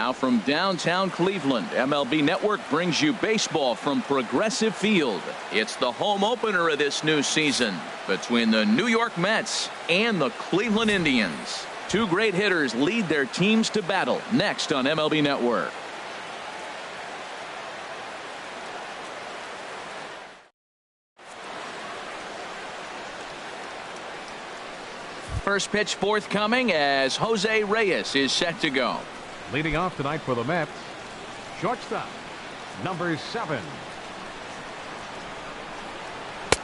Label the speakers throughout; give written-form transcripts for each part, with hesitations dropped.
Speaker 1: Now from downtown Cleveland, MLB Network brings you baseball from Progressive Field. It's the home opener of this new season between the New York Mets and the Cleveland Indians. Two great hitters lead their teams to battle next on MLB Network. First pitch forthcoming as Jose Reyes is set to go.
Speaker 2: Leading off tonight for the Mets, shortstop, number 7.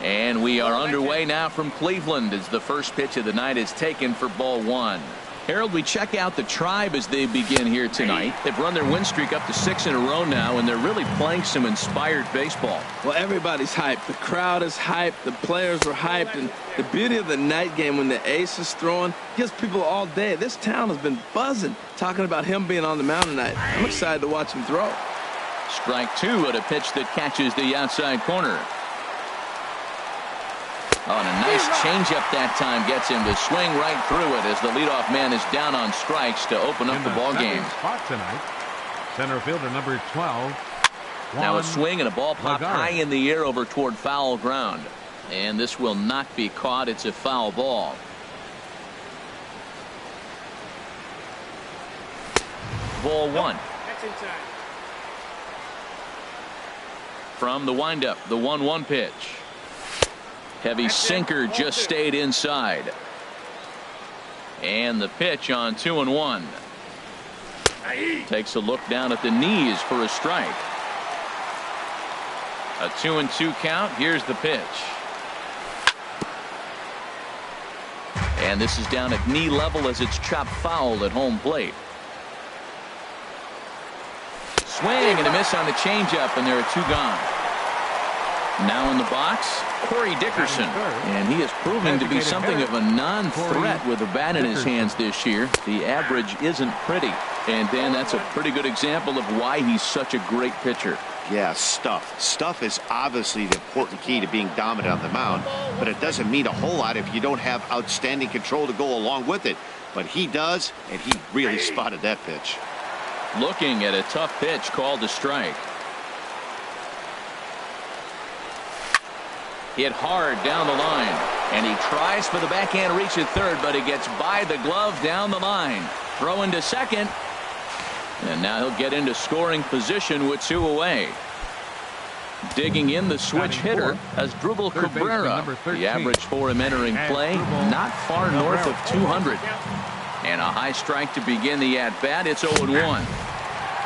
Speaker 1: And we are underway now from Cleveland as the first pitch of the night is taken for ball 1. Harold, we check out the Tribe as they begin here tonight. They've run their win streak up to 6 in a row now, and they're really playing some inspired baseball.
Speaker 3: Well, everybody's hyped. The crowd is hyped. The players are hyped. And the beauty of the night game when the ace is throwing gives people all day. This town has been buzzing talking about him being on the mound tonight. I'm excited to watch him throw.
Speaker 1: Strike 2 at a pitch that catches the outside corner. Oh, and a nice changeup that time gets him to swing right through it as the leadoff man is down on strikes to open up the ball game.
Speaker 2: Spot tonight, center fielder number 12.
Speaker 1: Now a swing and a ball popped high in the air over toward foul ground. And this will not be caught. It's a foul ball. Ball 1.
Speaker 4: That's inside.
Speaker 1: From the windup, the 1-1 pitch. Heavy sinker just stayed inside. And the pitch on 2-1. Takes a look down at the knees for a strike. A 2-2 count. Here's the pitch. And this is down at knee level as it's chopped foul at home plate. Swing and a miss on the changeup, and there are 2 gone. Now in the box, Corey Dickerson, and he is proving to be something of a non-threat with a bat in his hands this year. The average isn't pretty, and Dan, that's a pretty good example of why he's such a great pitcher.
Speaker 5: Yeah, stuff. Stuff is obviously the important key to being dominant on the mound, but it doesn't mean a whole lot if you don't have outstanding control to go along with it. But he does, and he really spotted that pitch.
Speaker 1: Looking at a tough pitch called a strike. Hit hard down the line, and he tries for the backhand reach at third, but he gets by the glove down the line. Throw into second, and now he'll get into scoring position with 2 away. Digging in the switch hitter as Drupal Cabrera. The average for him entering play, not far north of 200. And a high strike to begin the at-bat. It's 0-1.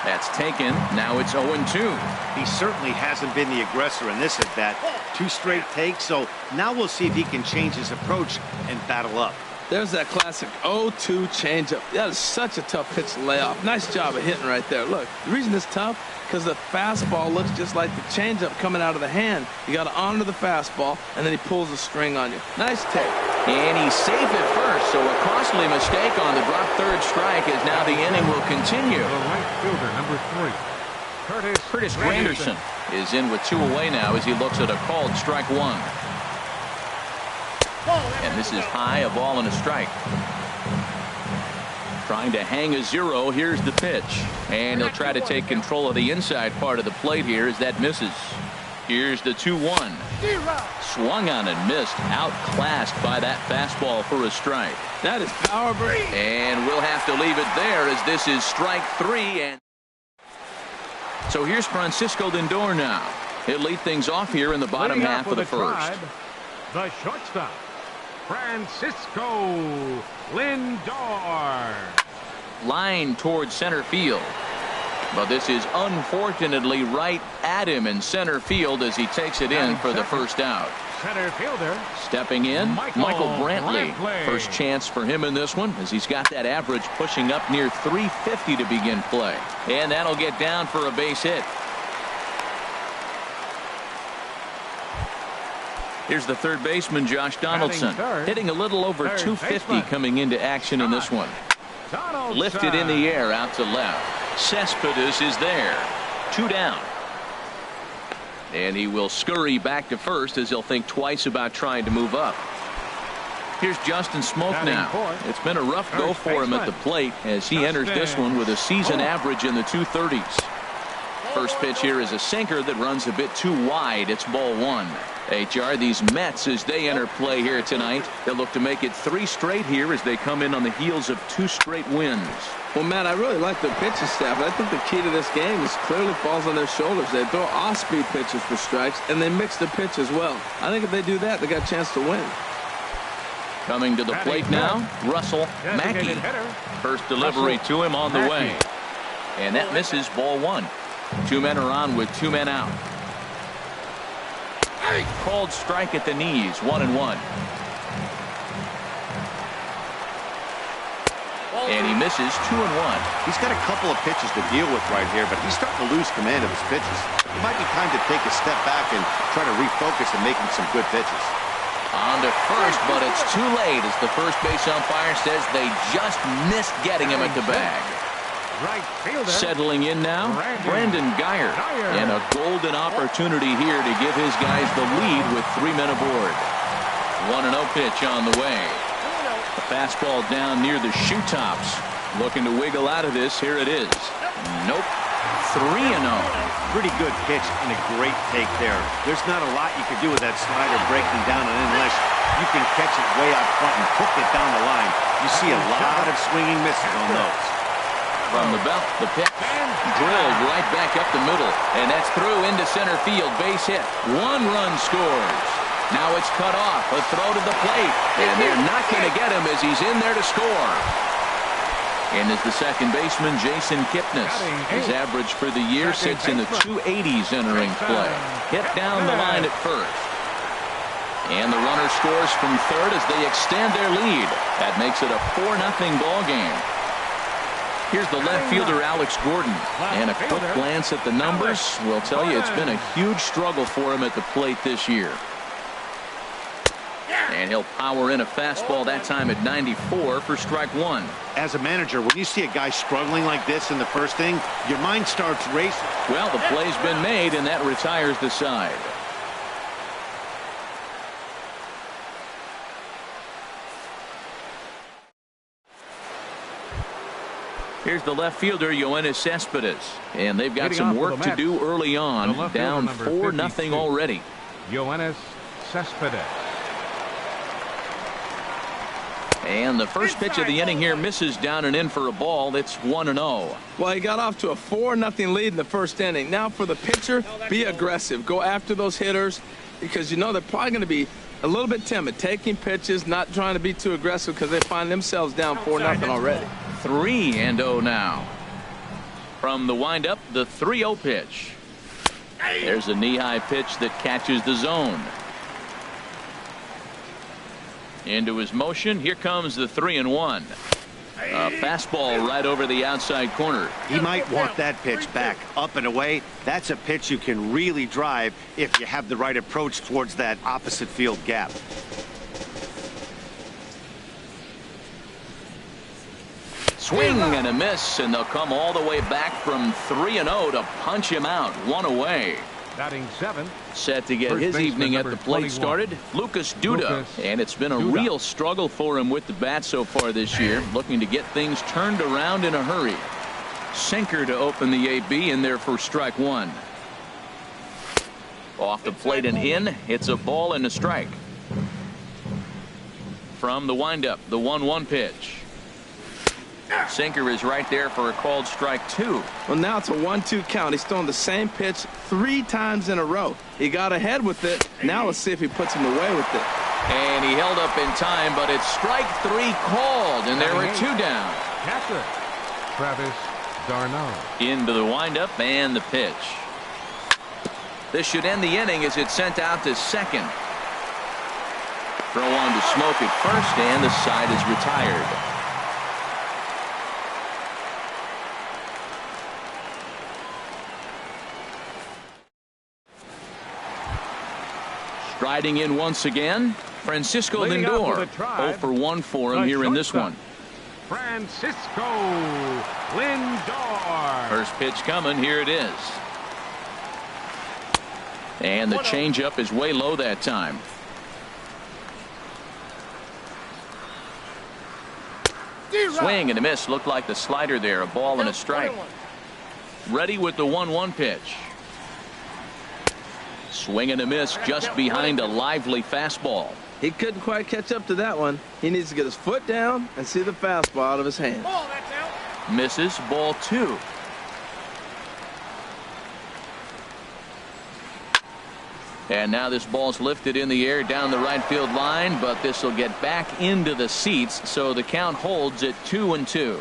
Speaker 1: That's taken. Now it's 0-2.
Speaker 5: He certainly hasn't been the aggressor in this at-bat. 2 straight takes, so now we'll see if he can change his approach and battle up.
Speaker 3: There's that classic 0-2 changeup. That is such a tough pitch to lay off. Nice job of hitting right there. Look, the reason it's tough because the fastball looks just like the changeup coming out of the hand. You got to honor the fastball, and then he pulls the string on you. Nice take.
Speaker 1: And he's safe at first, so a costly mistake on the drop third strike as now the inning will continue.
Speaker 2: The right fielder, number 3,
Speaker 1: Curtis Granderson is in with 2 away now as he looks at a called strike 1. And this is high, a ball and a strike. Trying to hang a 0. Here's the pitch. And he'll try to take control of the inside part of the plate here as that misses. Here's the 2-1. Swung on and missed. Outclassed by that fastball for a strike.
Speaker 3: That is power break.
Speaker 1: And we'll have to leave it there as this is strike 3. And so here's Francisco Lindor now. He'll lead things off here in the bottom half of the first.
Speaker 2: Tribe, the shortstop, Francisco Lindor.
Speaker 1: Line towards center field. But this is unfortunately right at him in center field as he takes it in for the first out.
Speaker 2: Center fielder.
Speaker 1: Stepping in, Michael Brantley. First chance for him in this one as he's got that average pushing up near 350 to begin play. And that'll get down for a base hit. Here's the third baseman, Josh Donaldson, hitting a little over 250 coming into action in this one. Lifted in the air out to left. Cespedes is there. 2 down. And he will scurry back to first as he'll think twice about trying to move up. Here's Justin Smoke now. It's been a rough go for him at the plate as he enters this one with a season average in the 230s. First pitch here is a sinker that runs a bit too wide. It's ball one. HR, these Mets, as they enter play here tonight, they'll look to make it 3 straight here as they come in on the heels of 2 straight wins.
Speaker 3: Well, Matt, I really like their pitching staff. I think the key to this game is clearly falls on their shoulders. They throw off-speed pitches for strikes, and they mix the pitch as well. I think if they do that, they got a chance to win.
Speaker 1: Coming to the plate now, Russell Mackey. First delivery to him on the way. And that misses, ball one. 2 men are on with 2 men out. Called strike at the knees, 1-1. And he misses 2-1.
Speaker 5: He's got a couple of pitches to deal with right here, but he's starting to lose command of his pitches. It might be time to take a step back and try to refocus and making some good pitches.
Speaker 1: On to first, but it's too late as the first base umpire says they just missed getting him at the bag.
Speaker 2: Right fielder.
Speaker 1: Settling in now, Brandon Geyer. And a golden opportunity here to give his guys the lead with 3 men aboard. 1-0 pitch on the way. A fastball down near the shoe tops. Looking to wiggle out of this. Here it is. Nope. 3-0.
Speaker 5: Pretty good pitch and a great take there. There's not a lot you can do with that slider breaking down unless you can catch it way out front and hook it down the line. You see a lot of swinging misses on those.
Speaker 1: From the belt, the pitch drilled right back up the middle, and that's through into center field. Base hit. 1 run scores. Now it's cut off. A throw to the plate, and they're not going to get him as he's in there to score. And as the second baseman, Jason Kipnis. His average for the year sits in the 280s entering play. Hit down the line at first. And the runner scores from third as they extend their lead. That makes it a 4-0 ball game. Here's the left fielder, Alex Gordon. And a quick glance at the numbers will tell you it's been a huge struggle for him at the plate this year. And he'll power in a fastball that time at 94 for strike 1.
Speaker 5: As a manager, when you see a guy struggling like this in the first inning, your mind starts racing.
Speaker 1: Well, the play's been made, and that retires the side. Here's the left fielder, Yoenis Cespedes. And they've got some work to do early on. Down 4-0 already.
Speaker 2: Yoenis Cespedes.
Speaker 1: And the first pitch of the inning here misses down and in for a ball. It's 1-0.
Speaker 3: Well, he got off to a 4-0 lead in the first inning. Now for the pitcher, be aggressive. Go after those hitters because you know they're probably going to be a little bit timid. Taking pitches, not trying to be too aggressive because they find themselves down 4-0 already.
Speaker 1: 3-0 now. From the windup, the 3-0 pitch. There's a knee-high pitch that catches the zone. Into his motion. Here comes the 3-1. A fastball right over the outside corner.
Speaker 5: He might want that pitch back, up and away. That's a pitch you can really drive if you have the right approach towards that opposite field gap.
Speaker 1: Swing and a miss, and they'll come all the way back from 3-0 to punch him out. 1 away.
Speaker 2: Batting 7.
Speaker 1: Set to get his evening at the plate started, Lucas Duda. And it's been a real struggle for him with the bat so far this year, looking to get things turned around in a hurry. Sinker to open the AB in there for strike 1. Off the plate and in. It's a ball and a strike. From the windup, the 1-1 pitch. Sinker is right there for a called strike 2.
Speaker 3: Well, now it's a 1-2 count. He's thrown the same pitch 3 times in a row. He got ahead with it. Now let's see if he puts him away with it.
Speaker 1: And he held up in time, but it's strike 3 called, and there were 2 down.
Speaker 2: Catcher, Travis d'Arnaud.
Speaker 1: Into the windup and the pitch. This should end the inning as it's sent out to second. Throw on to Smoke at first, and the side is retired. Striding in once again, Francisco Lindor. 0 for 1 for him here in this one.
Speaker 2: Francisco Lindor.
Speaker 1: First pitch coming. Here it is. And the changeup is way low that time. Swing and a miss. Looked like the slider there. A ball and a strike. Ready with the 1-1 pitch. Swing and a miss just behind a lively fastball.
Speaker 3: He couldn't quite catch up to that one. He needs to get his foot down and see the fastball out of his hand.
Speaker 1: Misses. Ball 2. And now this ball's lifted in the air down the right field line, but this will get back into the seats, so the count holds at 2-2.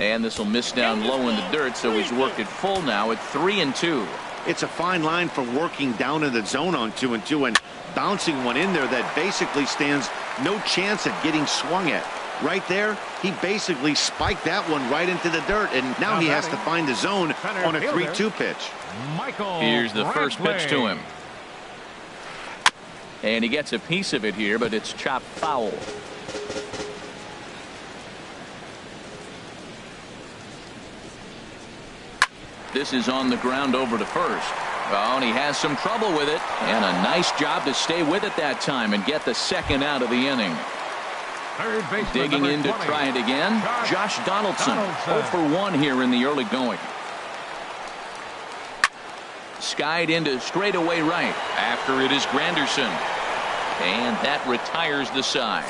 Speaker 1: And this will miss down low in the dirt, so he's worked it full now at 3-2.
Speaker 5: It's a fine line for working down in the zone on 2-2 and bouncing one in there that basically stands no chance at getting swung at. Right there, he basically spiked that one right into the dirt, and now he has to find the zone on a 3-2 pitch.
Speaker 1: Here's the first pitch to him. And he gets a piece of it here, but it's chopped foul. This is on the ground over to first. Oh, and he has some trouble with it. And a nice job to stay with it that time and get the second out of the inning. Digging in to try it again, Josh Donaldson. 0 for 1 here in the early going. Skied into straightaway right. After it is Granderson. And that retires the side.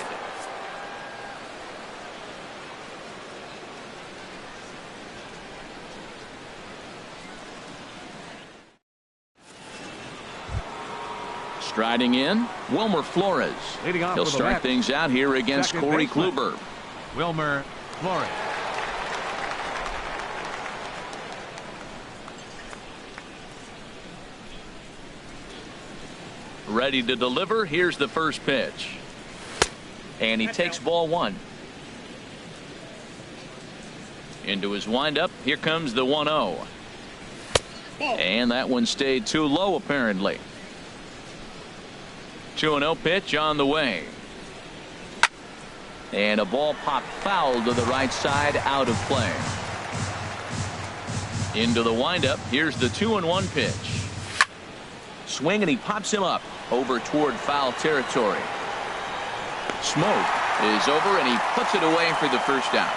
Speaker 1: Striding in, Wilmer Flores. He'll start things out here against Corey Kluber.
Speaker 2: Wilmer Flores.
Speaker 1: Ready to deliver. Here's the first pitch. And he takes ball 1. Into his windup. Here comes the 1-0. And that one stayed too low apparently. 2-0 pitch on the way. And a ball popped foul to the right side, out of play. Into the windup. Here's the 2-1 pitch. Swing and he pops him up over toward foul territory. Smoke is over and he puts it away for the first out.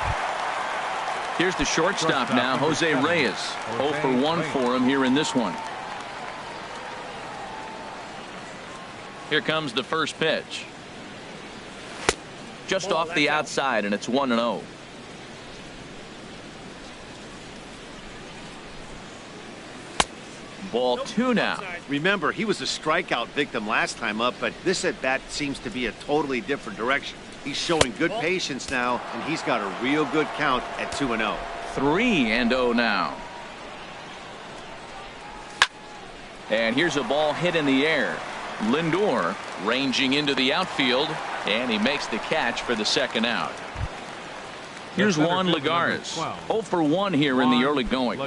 Speaker 1: Here's the shortstop now, Jose Reyes. 0 for 1 for him here in this one. Here comes the first pitch. Just off the outside, and it's 1-0. Ball 2 now.
Speaker 5: Remember, he was a strikeout victim last time up, but this at bat seems to be a totally different direction. He's showing good patience now, and he's got a real good count at 2-0.
Speaker 1: 3-0 now. And here's a ball hit in the air. Lindor ranging into the outfield, and he makes the catch for the second out. Here's Juan Lagares. 0 for 1 here in the early going.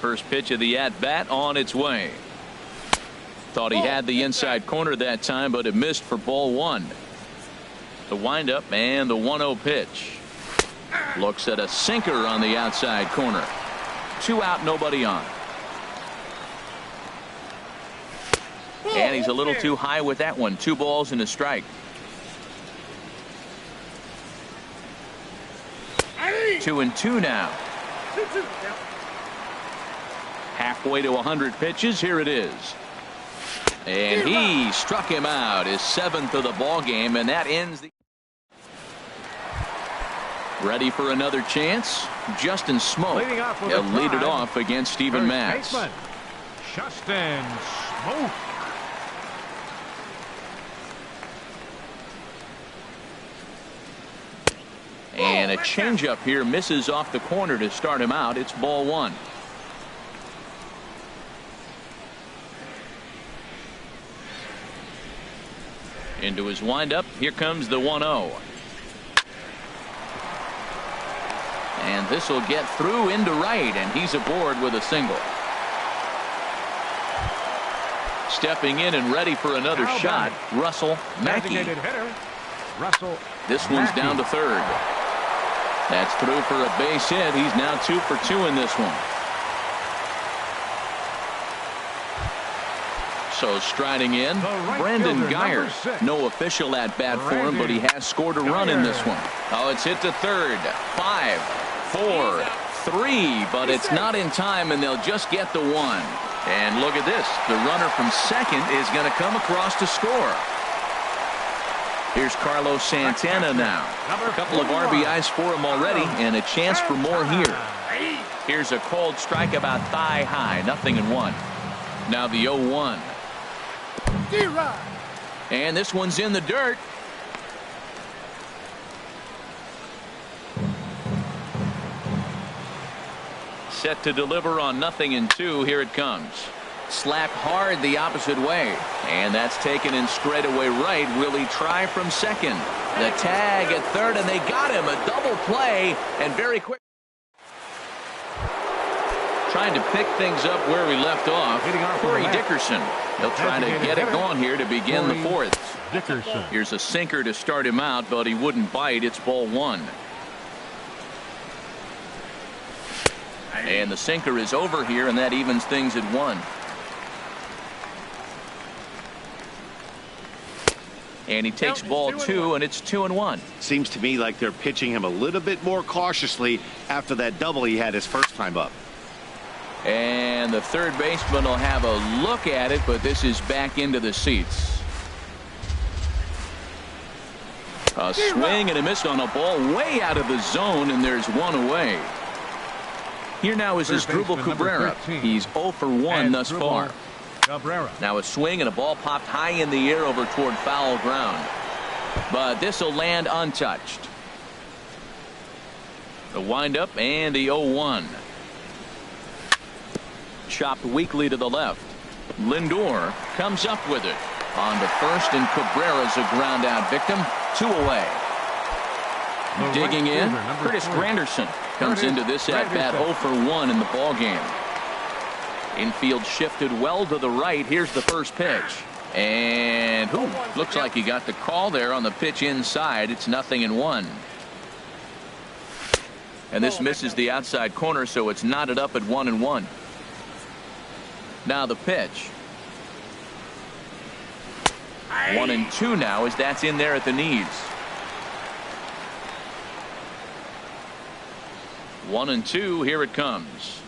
Speaker 1: First pitch of the at-bat on its way. Thought he had the inside corner that time, but it missed for ball 1. The windup and the 1-0 pitch. Looks at a sinker on the outside corner. 2 out, nobody on. And he's a little too high with that one. 2 balls and a strike. 2-2 now. Halfway to 100 pitches. Here it is. And he struck him out. His 7th of the ball game, and that ends the. Ready for another chance. Justin Smoke. He'll lead it off against Steven Matz.
Speaker 2: Justin Smoke.
Speaker 1: And a changeup here misses off the corner to start him out. It's ball 1. Into his windup. Here comes the 1-0. And this will get through into right, and he's aboard with a single. Stepping in and ready for another shot, Russell Mackey. This one's down to third. That's through for a base hit. He's now 2 for 2 in this one. Also striding in, Brandon Geyer. No official at bat for him, but he has scored a run in this one. Oh, it's hit to third. 5, 4, 3, but it's not in time, and they'll just get the one. And look at this. The runner from second is going to come across to score. Here's Carlos Santana now. A couple of RBIs for him already, and a chance for more here. Here's a cold strike about thigh high. 0-1. Now the 0-1. And this one's in the dirt. Set to deliver on 0-2. Here it comes. Slapped hard the opposite way. And that's taken in straightaway right. Will he try from second? The tag at third, and they got him. A double play, and very quick. Trying to pick things up where we left off. Corey Dickerson. He'll try to get it going here to begin the fourth.
Speaker 2: Dickerson.
Speaker 1: Here's a sinker to start him out, but he wouldn't bite. It's ball one. And the sinker is over here, and that evens things at 1. And he takes ball 2, and it's 2-1.
Speaker 5: Seems to me like they're pitching him a little bit more cautiously after that double he had his first time up.
Speaker 1: And the third baseman will have a look at it, but this is back into the seats. A swing and a miss on a ball way out of the zone, and there's one away. Here now is Asdrubal Cabrera. He's 0 for 1 thus far. Now a swing and a ball popped high in the air over toward foul ground. But this will land untouched. The windup and the 0-1. Chopped weakly to the left. Lindor comes up with it. On to first, and Cabrera's a ground out victim. 2 away. Digging in, Curtis Granderson comes into this at bat 0 for 1 in the ball game. Infield shifted well to the right. Here's the first pitch. And looks like he got the call there on the pitch inside. It's 0-1. And this misses the outside corner, so it's knotted up at 1-1. Now the pitch. 1-2 now as that's in there at the knees. 1-2. Here it comes.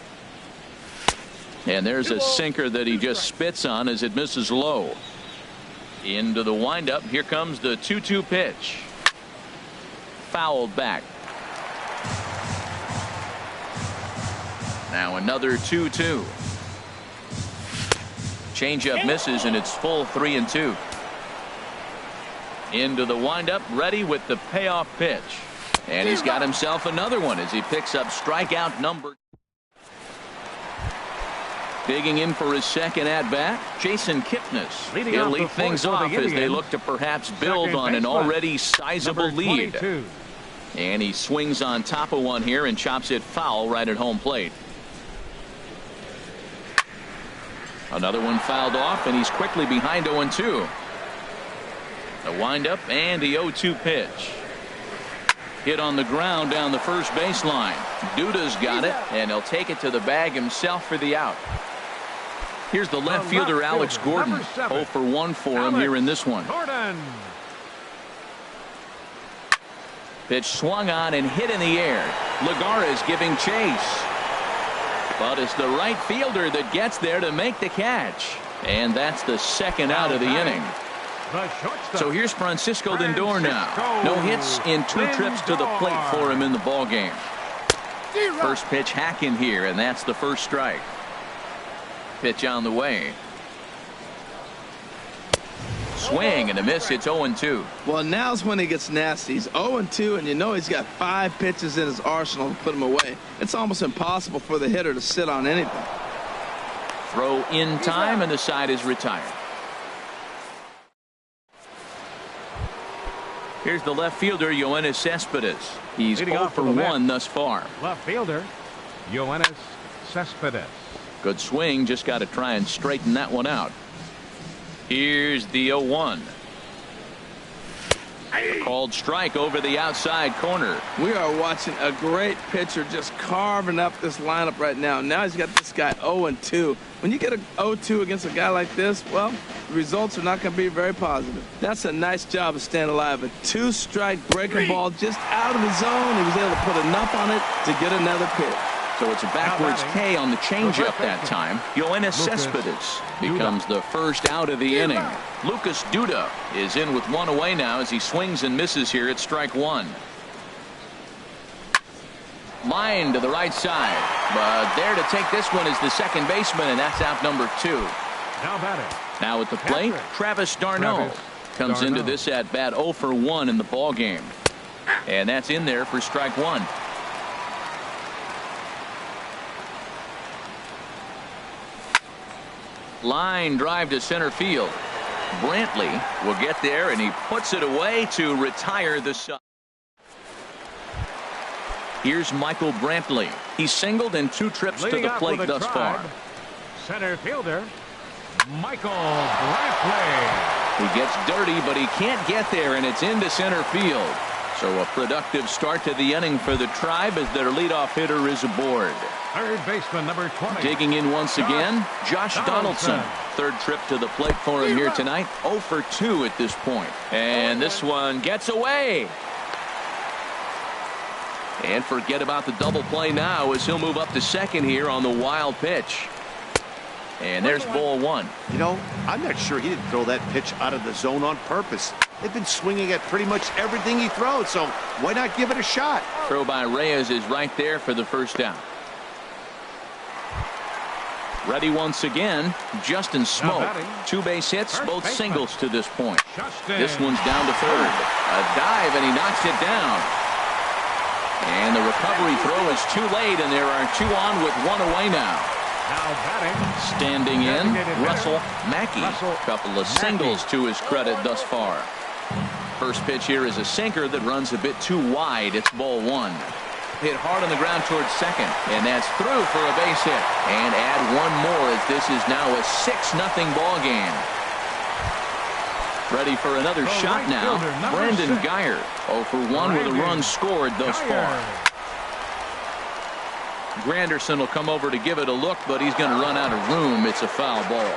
Speaker 1: And there's a sinker that he just spits on as it misses low. Into the windup. Here comes the 2-2 pitch. Fouled back. Now another 2-2. Changeup misses, and it's full 3-2. Into the windup, ready with the payoff pitch. And he's got himself another one as he picks up strikeout number. Digging in for his second at bat, Jason Kipnis. He'll lead things off as they look to perhaps build on an already sizable lead. And he swings on top of one here and chops it foul right at home plate. Another one fouled off, and he's quickly behind 0-2. The windup and the 0-2 pitch. Hit on the ground down the first baseline. Duda's got it, and he'll take it to the bag himself for the out. Here's the left fielder, Alex Gordon. 0 for 1 for him here in this one. Pitch swung on and hit in the air. Lagares giving chase. But it's the right fielder that gets there to make the catch. And that's the second out of the inning. So here's Francisco Lindor now. No hits in 2 trips to the plate for him in the ball game. First pitch hack in here, and that's the first strike. Pitch on the way. Swing and a miss. It's 0-2.
Speaker 3: Well, now's when he gets nasty. He's 0-2, and you know he's got 5 pitches in his arsenal to put him away. It's almost impossible for the hitter to sit on anything.
Speaker 1: Throw in time, and the side is retired. Here's the left fielder, Yoenis Cespedes. He's 0 for 1 thus far.
Speaker 2: Left fielder, Yoenis Cespedes.
Speaker 1: Good swing. Just got to try and straighten that one out. Here's the 0-1. A called strike over the outside corner.
Speaker 3: We are watching a great pitcher just carving up this lineup right now. Now he's got this guy 0-2. When you get a 0-2 against a guy like this, well, the results are not going to be very positive. That's a nice job of staying alive. A 2-strike breaking ball just out of the zone. He was able to put enough on it to get another pitch.
Speaker 1: So it's a backwards K on the changeup that time. Yoenis Cespedes becomes the first out of the inning. Lucas Duda is in with one away now as he swings and misses here at strike one. Line to the right side, but there to take this one is the second baseman, and that's out number 2.
Speaker 2: Now batting.
Speaker 1: Now at the plate, Travis d'Arnaud comes into this at bat 0 for 1 in the ball game, and that's in there for strike one. Line drive to center field. Brantley will get there, and he puts it away to retire the side. Here's Michael Brantley. He's singled in 2 trips to the plate thus far.
Speaker 2: Center fielder, Michael Brantley.
Speaker 1: He gets dirty, but he can't get there, and it's into center field. So a productive start to the inning for the Tribe as their leadoff hitter is aboard.
Speaker 2: Third baseman, number 20.
Speaker 1: Digging in once again, Josh Donaldson. Third trip to the plate for him here tonight. 0 for 2 at this point. And this one gets away. And forget about the double play now as he'll move up to second here on the wild pitch. And there's ball one.
Speaker 5: You know, I'm not sure he didn't throw that pitch out of the zone on purpose. They've been swinging at pretty much everything he throws, so why not give it a shot?
Speaker 1: Throw by Reyes is right there for the first down. Ready once again, Justin Smoke. 2 base hits, both singles to this point. This one's down to third. A dive, and he knocks it down. And the recovery throw is too late, and there are 2 on with 1 away now. Standing in, Russell Mackey. Couple of singles to his credit thus far. First pitch here is a sinker that runs a bit too wide. It's ball one. Hit hard on the ground towards second, and that's through for a base hit. And add one more as this is now a 6-0 ball game. Ready for another shot now. Brandon Guyer 0 for 1 with a run scored thus far. Granderson will come over to give it a look, but he's going to run out of room. It's a foul ball.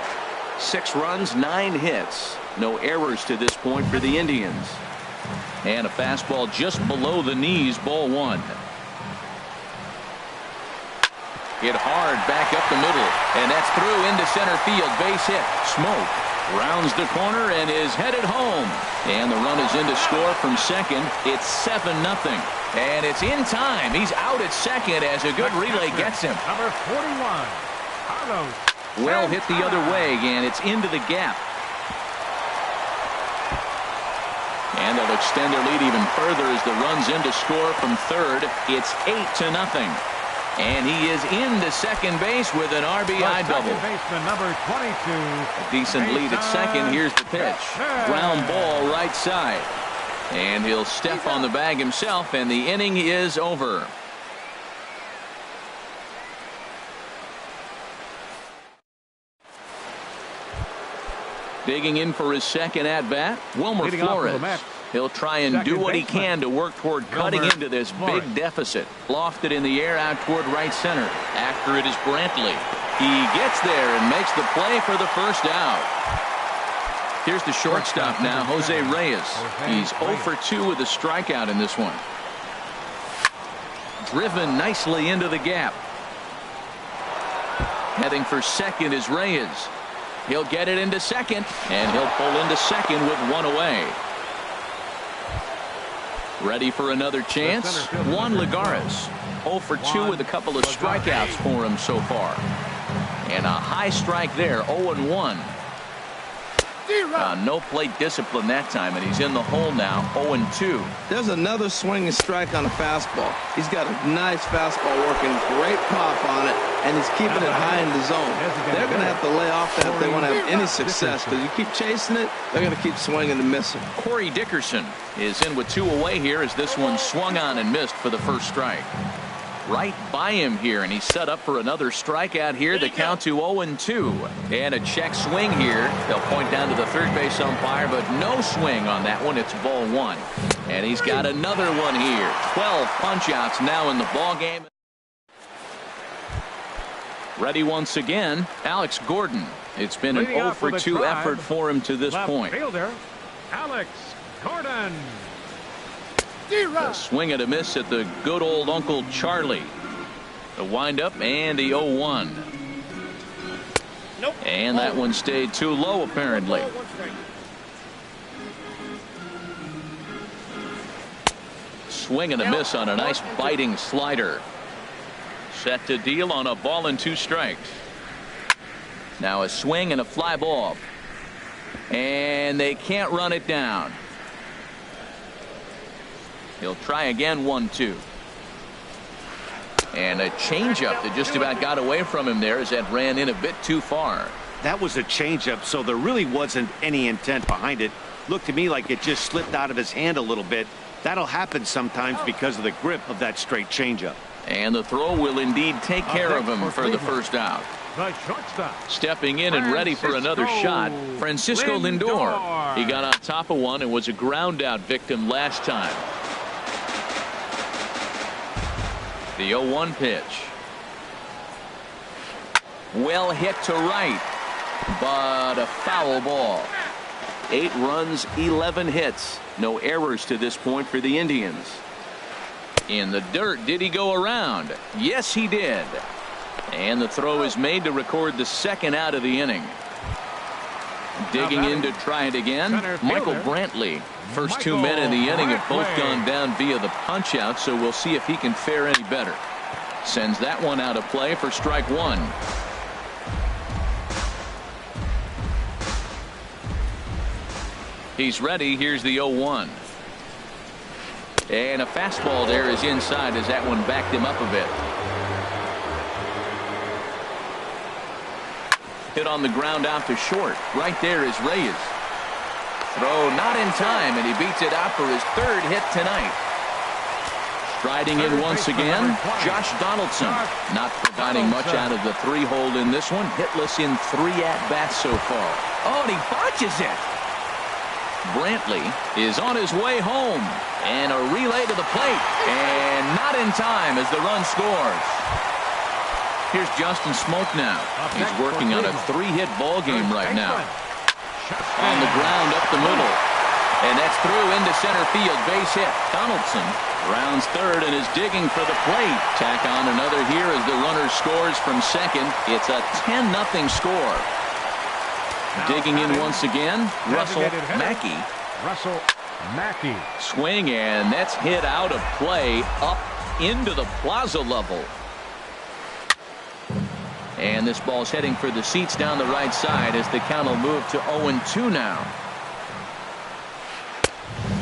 Speaker 1: 6 runs, 9 hits. No errors to this point for the Indians. And a fastball just below the knees, ball one. Hit hard back up the middle, and that's through into center field. Base hit. Smoke rounds the corner and is headed home. And the run is in to score from second. It's 7-0. And it's in time. He's out at second as a good relay gets him.
Speaker 2: Number 41, Carlos.
Speaker 1: Well hit the other way, and it's into the gap. And they'll extend their lead even further as the run's in to score from third. It's 8-0. And he is into second base with an RBI double.
Speaker 2: Baseman, number 22.
Speaker 1: A decent lead at second. Here's the pitch. Ground ball right side. And he'll step on the bag himself, and the inning is over. Digging in for his second at-bat, Wilmer Flores. He'll try and do what he can to work toward cutting into this big deficit. Lofted in the air out toward right center. After it is Brantley. He gets there and makes the play for the first out. Here's the shortstop now, Jose Reyes. He's 0 for 2 with a strikeout in this one. Driven nicely into the gap. Heading for second is Reyes. He'll get it into second, and he'll pull into second with 1 away. Ready for another chance? Juan Lagares. 0 for 2 with a couple of strikeouts for him so far. And a high strike there, 0-1. No plate discipline that time, and he's in the hole now, 0-2.
Speaker 3: There's another swinging strike on a fastball. He's got a nice fastball working, great pop on it, and he's keeping it high in the zone. They're going to have to lay off that if they want to have any success, because you keep chasing it, they're going to keep swinging and missing.
Speaker 1: Corey Dickerson is in with 2 away here as this one swung on and missed for the first strike. right by him here, and he's set up for another strikeout here. The count to 0-2, and a check swing here. They'll point down to the third base umpire, but no swing on that one. It's ball one, and he's got another one here. 12 punch-outs now in the ball game. Ready once again, Alex Gordon. It's been an 0-for-2 effort for him to this point.
Speaker 2: Fielder, Alex Gordon.
Speaker 1: A swing and a miss at the good old Uncle Charlie. The windup and the 0-1.
Speaker 4: Nope.
Speaker 1: And that one stayed too low apparently. Swing and a miss on a nice biting slider. Set to deal on a ball and 2 strikes. Now a swing and a fly ball. And they can't run it down. He'll try again, 1-2. And a changeup that just about got away from him there as that ran in a bit too far.
Speaker 5: That was a changeup, so there really wasn't any intent behind it. Looked to me like it just slipped out of his hand a little bit. That'll happen sometimes because of the grip of that straight changeup.
Speaker 1: And the throw will indeed take care of him for the first out.
Speaker 2: The shortstop.
Speaker 1: Stepping in and ready for another shot, Francisco Lindor. He got on top of one and was a ground out victim last time. The 0-1 pitch. Well hit to right, but a foul ball. 8 runs, 11 hits. No errors to this point for the Indians. In the dirt, did he go around? Yes, he did. And the throw is made to record the second out of the inning. Digging in to try it again, Michael Brantley. First 2 men in the inning have both gone down via the punch out, so we'll see if he can fare any better. Sends that one out of play for strike 1. He's ready. Here's the 0-1. And a fastball there is inside as that one backed him up a bit. Hit on the ground out to short. Right there is Reyes. Throw not in time, and he beats it out for his 3rd hit tonight. Striding in once again, Josh Donaldson. Not providing much out of the 3-hole in this one. Hitless in 3 at-bats so far. Oh, and he botches it. Brantley is on his way home. And a relay to the plate. And not in time as the run scores. Here's Justin Smoke now. He's working on a 3-hit ball game right now. On the ground up the middle. And that's through into center field. Base hit. Donaldson rounds third and is digging for the plate. Tack on another here as the runner scores from second. It's a 10-0 score. Digging in once again, Russell Mackey.
Speaker 2: Russell Mackey.
Speaker 1: Swing, and that's hit out of play up into the plaza level. And this ball's heading for the seats down the right side as the count will move to 0-2 now.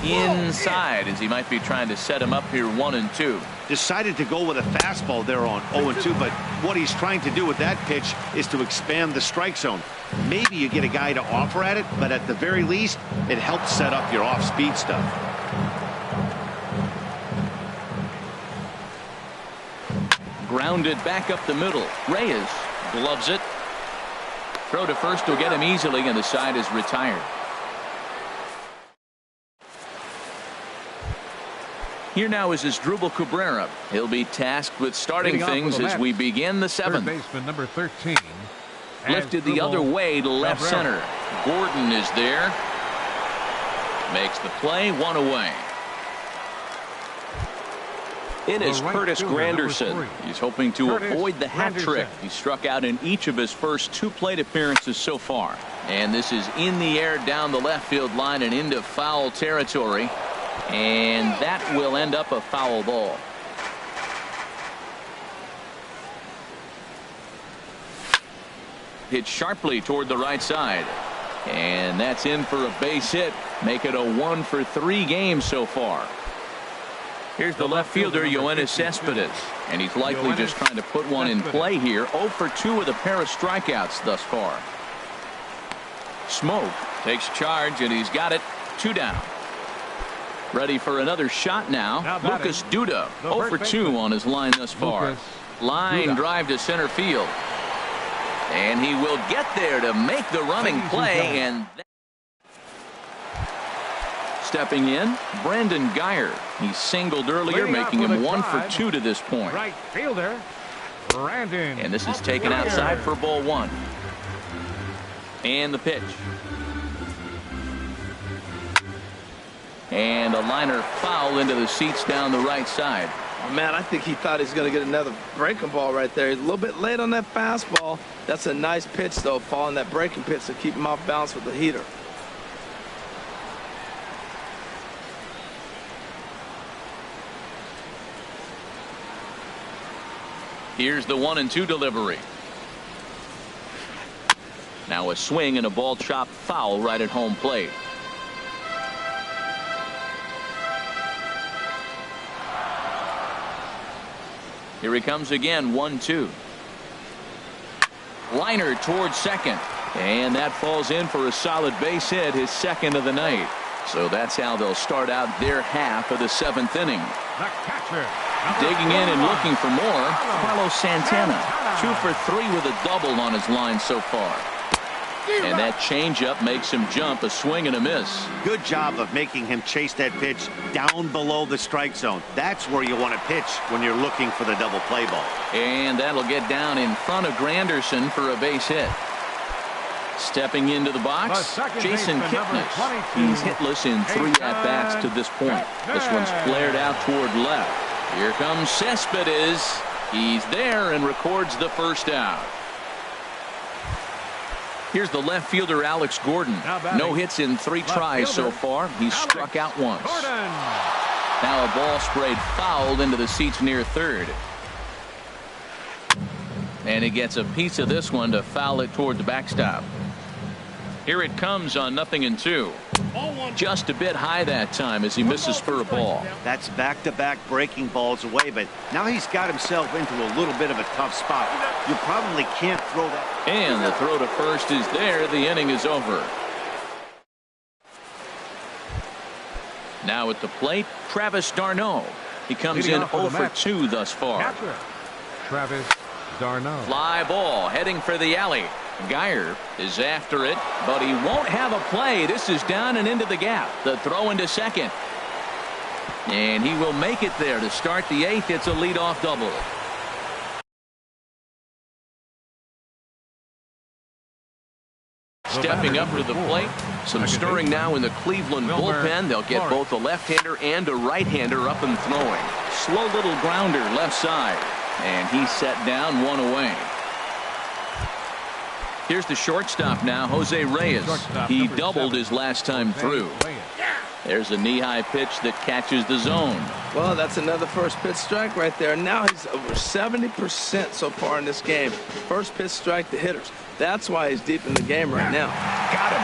Speaker 1: Inside as he might be trying to set him up here 1-2.
Speaker 5: Decided to go with a fastball there on 0-2, but what he's trying to do with that pitch is to expand the strike zone. Maybe you get a guy to offer at it, but at the very least, it helps set up your off-speed stuff.
Speaker 1: Grounded back up the middle. Reyes gloves it. Throw to first will get him easily, and the side is retired. Here now is Asdrubal Cabrera. He'll be tasked with starting things as we begin the 7th.
Speaker 2: Third baseman number 13.
Speaker 1: Lifted the other way to left center. Gordon is there. Makes the play, 1 away. In is Curtis Granderson. He's hoping to avoid the hat trick. He struck out in each of his first 2 plate appearances so far. And this is in the air down the left field line and into foul territory. And that will end up a foul ball. Hit sharply toward the right side. And that's in for a base hit. Make it a 1-for-3 game so far. Here's the left fielder, Yoenis Cespedes. And he's likely just trying to put one in play here. 0-for-2 with a pair of strikeouts thus far. Smoke takes charge, and he's got it. 2 down. Ready for another shot now. Lucas Duda, 0 for 2 on his line thus far. Line drive to center field. And he will get there to make the running play. And stepping in, Brandon Geyer. He singled earlier, making him 1 for 2 to this point.
Speaker 2: Right fielder, Brandon.
Speaker 1: And this is taken outside for ball 1. And the pitch. And a liner foul into the seats down the right side.
Speaker 3: Oh, man, I think he thought he was going to get another breaking ball right there. He's a little bit late on that fastball. That's a nice pitch, though, following that breaking pitch to keep him off balance with the heater.
Speaker 1: Here's the 1-2 delivery. Now a swing and a ball chopped foul right at home plate. Here he comes again, 1-2. Liner towards second. And that falls in for a solid base hit, his second of the night. So that's how they'll start out their half of the 7th inning.
Speaker 2: The catcher.
Speaker 1: Digging in and looking for more, Carlos Santana. 2 for 3 with a double on his line so far. And that changeup makes him jump, a swing and a miss.
Speaker 5: Good job of making him chase that pitch down below the strike zone. That's where you want to pitch when you're looking for the double play ball.
Speaker 1: And that'll get down in front of Granderson for a base hit. Stepping into the box, Jason Kipnis. He's hitless in 3 at-bats to this point. This one's flared out toward left. Here comes Cespedes. He's there and records the first out. Here's the left fielder, Alex Gordon. No hits in 3 tries so far. He's struck out once. Now a ball sprayed fouled into the seats near third. And he gets a piece of this one to foul it toward the backstop. Here it comes on 0-2. Just a bit high that time as he misses for a ball.
Speaker 5: That's back-to-back breaking balls away, but now he's got himself into a little bit of a tough spot. You probably can't throw that.
Speaker 1: And the throw to first is there. The inning is over. Now at the plate, Travis d'Arnaud. He comes in 0 for 2 thus far.
Speaker 2: Catcher, Travis d'Arnaud.
Speaker 1: Fly ball heading for the alley. Geyer is after it, but he won't have a play. This is down and into the gap. The throw into second. And he will make it there to start the 8th. It's a leadoff double. Stepping up to the plate. Some stirring now in the Cleveland bullpen. They'll get both a left-hander and a right-hander up and throwing. Slow little grounder left side. And he's set down, 1 away. Here's the shortstop now, Jose Reyes. He doubled his last time through. There's a knee-high pitch that catches the zone.
Speaker 3: Well, that's another first pitch strike right there. Now he's over 70% so far in this game. First pitch strike to hitters. That's why he's deep in the game right now.
Speaker 1: Got him.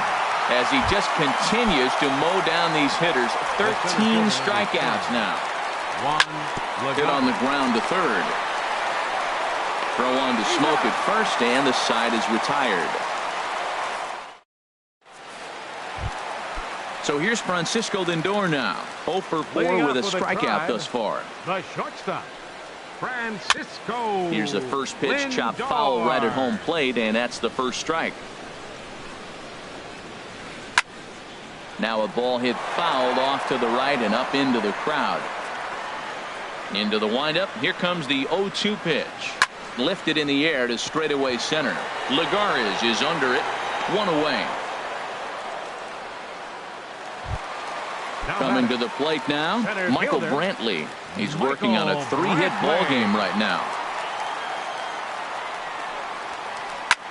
Speaker 1: As he just continues to mow down these hitters. 13 strikeouts now. Hit on the ground to third. Throw on to Smoke at first, and the side is retired. So here's Francisco Lindor now. 0 for 4 with a strikeout thus far.
Speaker 2: The shortstop, Francisco.
Speaker 1: Here's a first pitch
Speaker 2: Lindor.
Speaker 1: chopped foul right at home plate, and that's the first strike. Now a ball hit fouled off to the right and up into the crowd. Into the windup. Here comes the 0-2 pitch. Lifted in the air to straightaway center. Lagares is under it. 1 away. Coming to the plate now, Michael Brantley. He's working on a 3-hit ball game right now.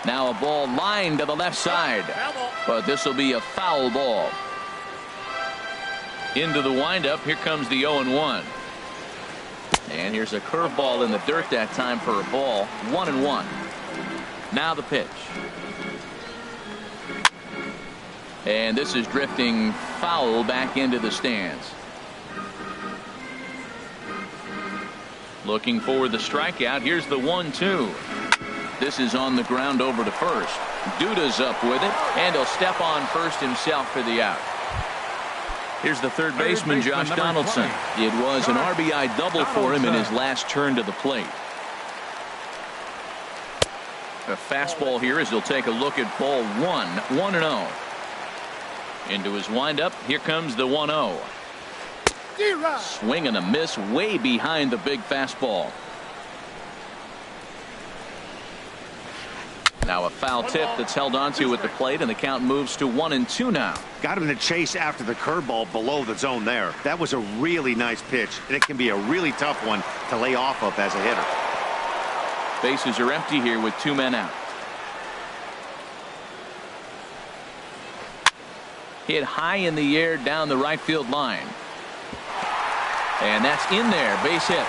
Speaker 1: Now a ball lined to the left side, but this will be a foul ball. Into the windup. Here comes the 0-1. And here's a curveball in the dirt that time for a ball. 1-1. Now the pitch. And this is drifting foul back into the stands. Looking for the strikeout. Here's the 1-2. This is on the ground over to first. Duda's up with it, and he'll step on first himself for the out. Here's the third baseman, Josh Donaldson. It was an RBI double for him in his last turn to the plate. A fastball here as he'll take a look at ball 1. 1-0. Into his windup. Here comes the 1-0. Swing and a miss way behind the big fastball. Now a foul tip that's held onto at the plate, and the count moves to 1-2 now.
Speaker 5: Got him to chase after the curveball below the zone there. That was a really nice pitch, and it can be a really tough one to lay off of as a hitter.
Speaker 1: Bases are empty here with 2 men out. Hit high in the air down the right field line. And that's in there. Base hit.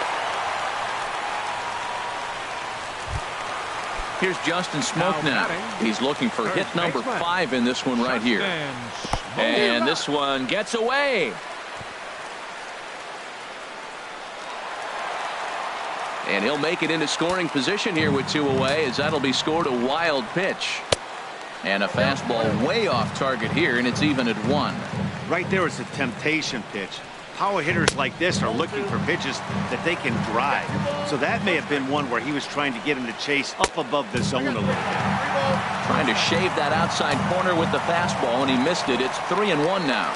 Speaker 1: Here's Justin Smoke now. He's looking for hit number 5 in this one right here. And this one gets away. And he'll make it into scoring position here with 2 away, as that'll be scored. A wild pitch. And a fastball way off target here, and it's even at 1.
Speaker 5: Right there is a temptation pitch. Power hitters like this are looking for pitches that they can drive. So that may have been one where he was trying to get him to chase up above the zone a little bit.
Speaker 1: Trying to shave that outside corner with the fastball, and he missed it. It's 3-1 now.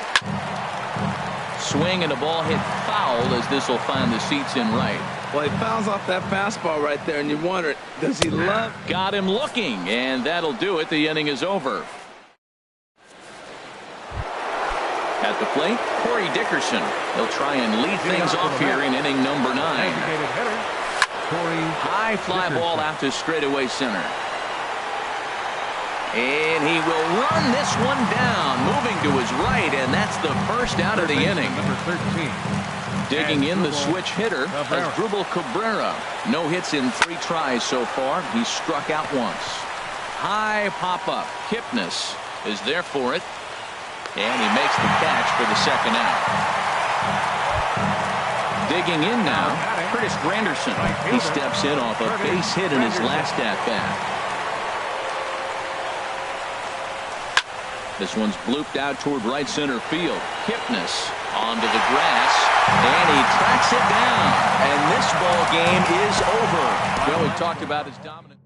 Speaker 1: Swing and a ball hit foul, as this will find the seats in right.
Speaker 3: Well, he fouls off that fastball right there, and you wonder, does he love?
Speaker 1: Got him looking, and that'll do it. The inning is over. At the plate, Corey Dickerson. He'll try and lead things off here in inning number 9. High fly ball out to straightaway center. And he will run this one down, moving to his right, and that's the first out of the inning.
Speaker 2: Number 13.
Speaker 1: Digging in the switch hitter, Asdrubal Cabrera. No hits in 3 tries so far. He struck out once. High pop-up. Kipnis is there for it. And he makes the catch for the second out. Digging in now, Curtis Granderson. He steps in off a base hit in his last at-bat. This one's blooped out toward right center field. Kipnis onto the grass, and he tracks it down. And this ball game is over. Well, we talked about his dominance.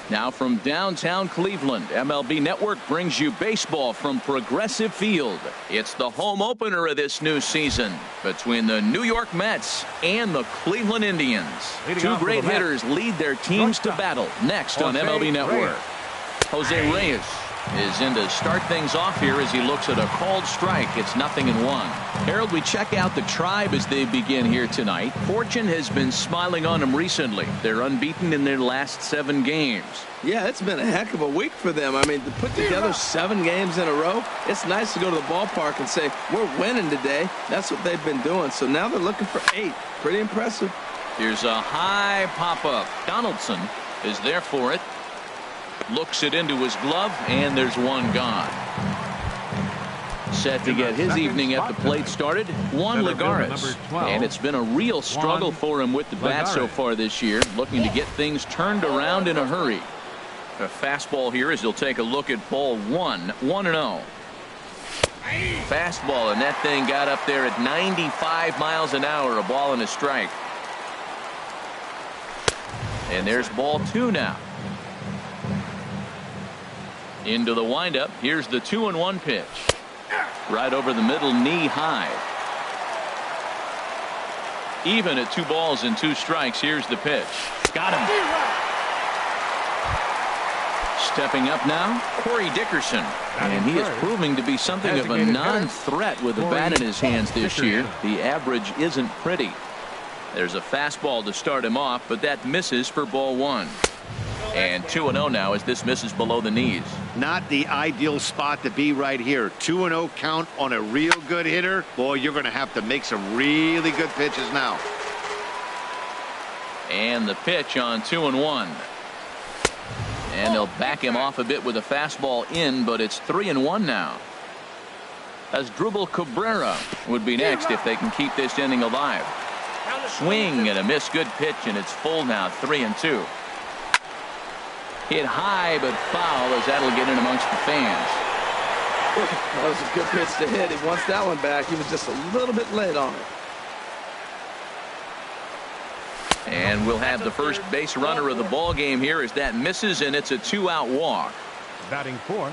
Speaker 1: Now from downtown Cleveland, MLB Network brings you baseball from Progressive Field. It's the home opener of this new season between the New York Mets and the Cleveland Indians. Two great hitters lead their teams to battle next on MLB Network. Jose Reyes is in to start things off here as he looks at a called strike. It's 0-1. Harold, we check out the Tribe as they begin here tonight. Fortune has been smiling on them recently. They're unbeaten in their last 7 games.
Speaker 3: Yeah, it's been a heck of a week for them. I mean, to put together 7 games in a row, it's nice to go to the ballpark and say, we're winning today. That's what they've been doing. So now they're looking for 8. Pretty impressive.
Speaker 1: Here's a high pop-up. Donaldson is there for it. Looks it into his glove, and there's one gone. Set to get his evening at the plate started, Juan Lagares. And it's been a real struggle for him with the bat so far this year, looking to get things turned around in a hurry. A fastball here as he'll take a look at ball 1, 1-0. Fastball, and that thing got up there at 95 miles an hour, a ball and a strike. And there's ball 2 now. Into the windup. Here's the 2-1 pitch. Right over the middle, knee high. Even at 2 balls and 2 strikes. Here's the pitch. Got him. Stepping up now, Corey Dickerson. And he is proving to be something of a non-threat with the bat in his hands this year. The average isn't pretty. There's a fastball to start him off, but that misses for ball 1. And 2-0 now as this misses below the knees.
Speaker 5: Not the ideal spot to be right here. 2-0 count on a real good hitter. Boy, you're going to have to make some really good pitches now.
Speaker 1: And the pitch on 2-1. And they'll back him off a bit with a fastball in, but it's 3-1 now. Asdrubal Cabrera would be next if they can keep this inning alive. Swing and a miss. Good pitch, and it's full now. 3-2. Hit high but foul as that'll get in amongst the fans.
Speaker 3: That was a good pitch to hit. He wants that one back. He was just a little bit late on it.
Speaker 1: And we'll have the first base runner of the ball game here as that misses, and it's a 2-out walk.
Speaker 2: Batting 4th.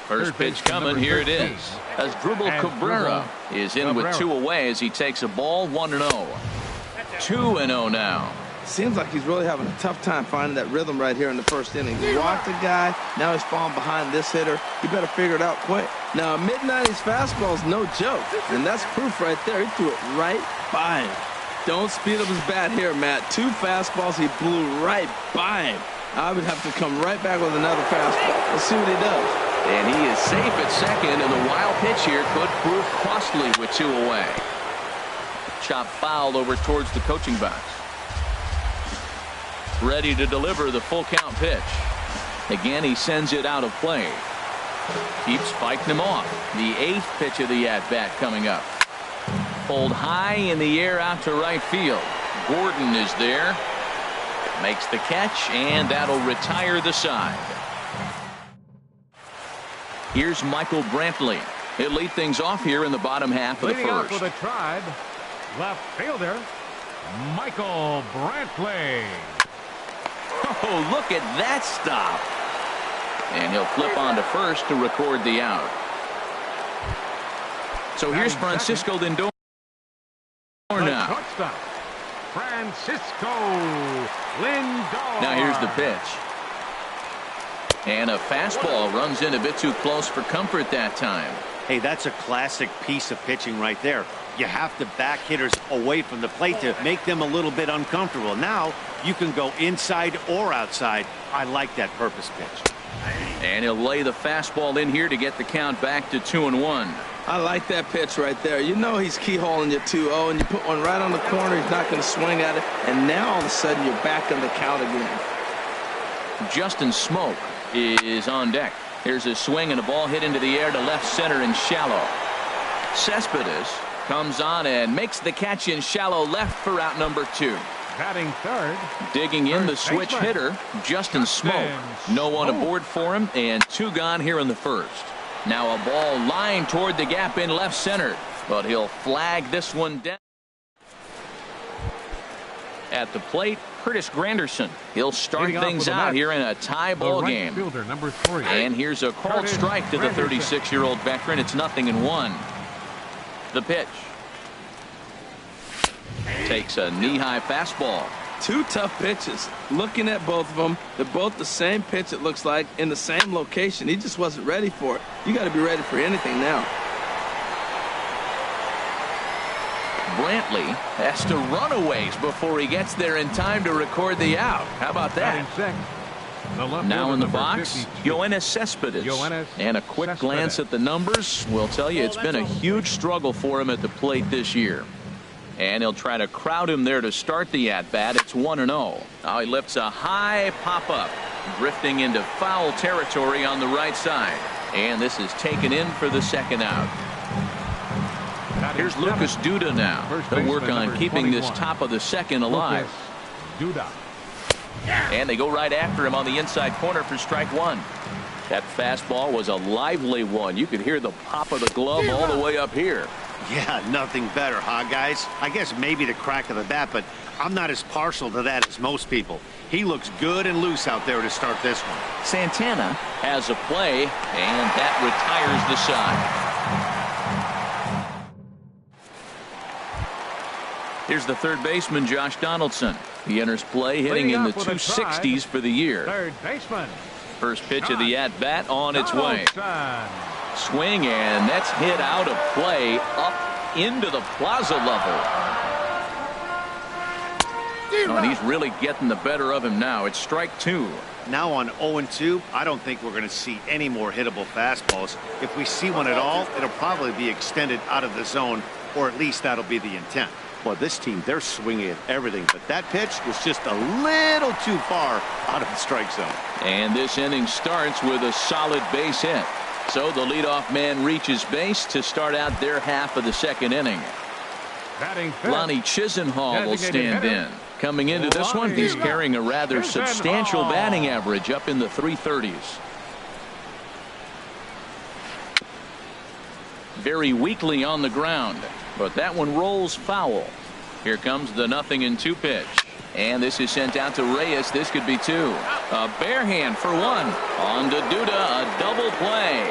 Speaker 1: First pitch coming. Here it is. Asdrubal Cabrera is in with 2 away as he takes a ball. 1-0. 2-0 now.
Speaker 3: Seems like he's really having a tough time finding that rhythm right here in the first inning. He walked the guy. Now he's falling behind this hitter. You better figure it out quick. Now, a mid-90s fastball is no joke, and that's proof right there. He threw it right by him. Don't speed up his bat here, Matt. 2 fastballs he blew right by him. I would have to come right back with another fastball. Let's see what he does.
Speaker 1: And he is safe at second, and the wild pitch here could prove costly with 2 away. Chop foul over towards the coaching box. Ready to deliver the full count pitch. Again, he sends it out of play. Keeps fighting him off. The 8th pitch of the at-bat coming up. Pulled high in the air out to right field. Gordon is there. Makes the catch, and that'll retire the side. Here's Michael Brantley. He'll lead things off here in the bottom half of the
Speaker 2: Leading off
Speaker 1: first.
Speaker 2: for the Tribe, left fielder, Michael Brantley.
Speaker 1: Oh, look at that stop. And he'll flip on to first to record the out. So here's Francisco Lindor now.
Speaker 2: Shortstop, Francisco Lindor.
Speaker 1: Now here's the pitch. And a fastball runs in a bit too close for comfort that time.
Speaker 5: Hey, that's a classic piece of pitching right there. You have to back hitters away from the plate to make them a little bit uncomfortable. Now you can go inside or outside. I like that purpose pitch.
Speaker 1: And he'll lay the fastball in here to get the count back to 2-1.
Speaker 3: I like that pitch right there. You know he's keyholing you 2-0, and you put one right on the corner. He's not going to swing at it. And now all of a sudden you're back on the count again.
Speaker 1: Justin Smoke is on deck. Here's a swing and a ball hit into the air to left center and shallow. Cespedes comes on and makes the catch in shallow left for out number 2.
Speaker 2: Batting 3rd.
Speaker 1: Digging in the switch hitter, Justin Smoke. No one aboard for him, and 2 gone here in the first. Now a ball lined toward the gap in left center, but he'll flag this one down. At the plate, Curtis Granderson. He'll start
Speaker 2: Leading off
Speaker 1: things
Speaker 2: with the
Speaker 1: out
Speaker 2: match,
Speaker 1: here in a tie
Speaker 2: The
Speaker 1: ball
Speaker 2: right
Speaker 1: game.
Speaker 2: fielder, number 3.
Speaker 1: And here's a called
Speaker 2: Curtis
Speaker 1: strike to the
Speaker 2: Granderson.
Speaker 1: 36-year-old veteran. It's 0-1. The pitch. Takes a knee-high fastball.
Speaker 3: Two tough pitches. Looking at both of them, they're both the same pitch, it looks like, in the same location. He just wasn't ready for it. You got to be ready for anything now.
Speaker 1: Brantley has to run a ways before he gets there in time to record the out. How about that?
Speaker 2: Batting sixth, the left
Speaker 1: Now
Speaker 2: fielder,
Speaker 1: in the
Speaker 2: number
Speaker 1: box,
Speaker 2: 52.
Speaker 1: Yoenis Cespedes.
Speaker 2: Yoenis
Speaker 1: And a quick
Speaker 2: Cespedes.
Speaker 1: glance at the numbers will tell you it's been a huge struggle for him at the plate this year. And he'll try to crowd him there to start the at-bat. It's 1-0. Now he lifts a high pop-up, drifting into foul territory on the right side. And this is taken in for the second out. Here's Lucas Duda now. He'll work on keeping this top of the second alive.
Speaker 2: Duda.
Speaker 1: And they go right after him on the inside corner for strike one. That fastball was a lively one. You could hear the pop of the glove all the way up here.
Speaker 5: Yeah, nothing better, huh, guys? I guess maybe the crack of the bat, but I'm not as partial to that as most people. He looks good and loose out there to start this one.
Speaker 1: Santana has a play, and that retires the side. Here's the third baseman, Josh Donaldson. He enters play hitting in the 260s for the year.
Speaker 2: Third baseman.
Speaker 1: First pitch of the at-bat on its way.
Speaker 2: Donaldson.
Speaker 1: Swing, and that's hit out of play up into the plaza level. Oh, and he's really getting the better of him now. It's strike two.
Speaker 5: Now on 0-2, I don't think we're going to see any more hittable fastballs. If we see one at all, it'll probably be extended out of the zone, or at least that'll be the intent. Well, this team, they're swinging at everything, but that pitch was just a little too far out of the strike zone.
Speaker 1: And this inning starts with a solid base hit. So the leadoff man reaches base to start out their half of the second inning.
Speaker 2: Batting fifth.
Speaker 1: Lonnie Chisenhall will
Speaker 2: Designated
Speaker 1: stand
Speaker 2: hitter.
Speaker 1: in. Coming into this one, he's
Speaker 2: Lonnie
Speaker 1: carrying a rather substantial
Speaker 2: Chisenhall.
Speaker 1: batting average up in the 330s. Very weakly on the ground, but that one rolls foul. Here comes the 0-2 pitch. And this is sent out to Reyes. This could be two. A bare hand for one. On to Duda, a double play.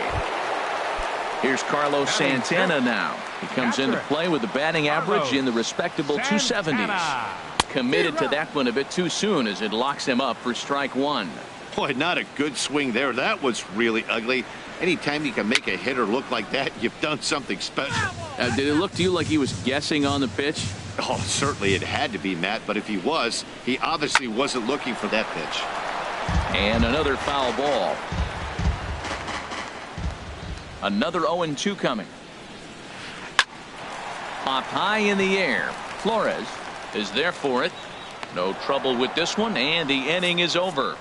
Speaker 1: Here's Carlos Santana now. He comes into play with a batting average in the respectable 270s. Committed to that one a bit too soon as it locks him up for strike one.
Speaker 5: Boy, not a good swing there. That was really ugly. Anytime you can make a hitter look like that, you've done something special.
Speaker 1: Did it look to you like he was guessing on the pitch?
Speaker 5: Oh, certainly it had to be, Matt, but if he was, he obviously wasn't looking for that pitch.
Speaker 1: And another foul ball. Another 0-2 coming. Popped high in the air. Flores is there for it. No trouble with this one, and the inning is over.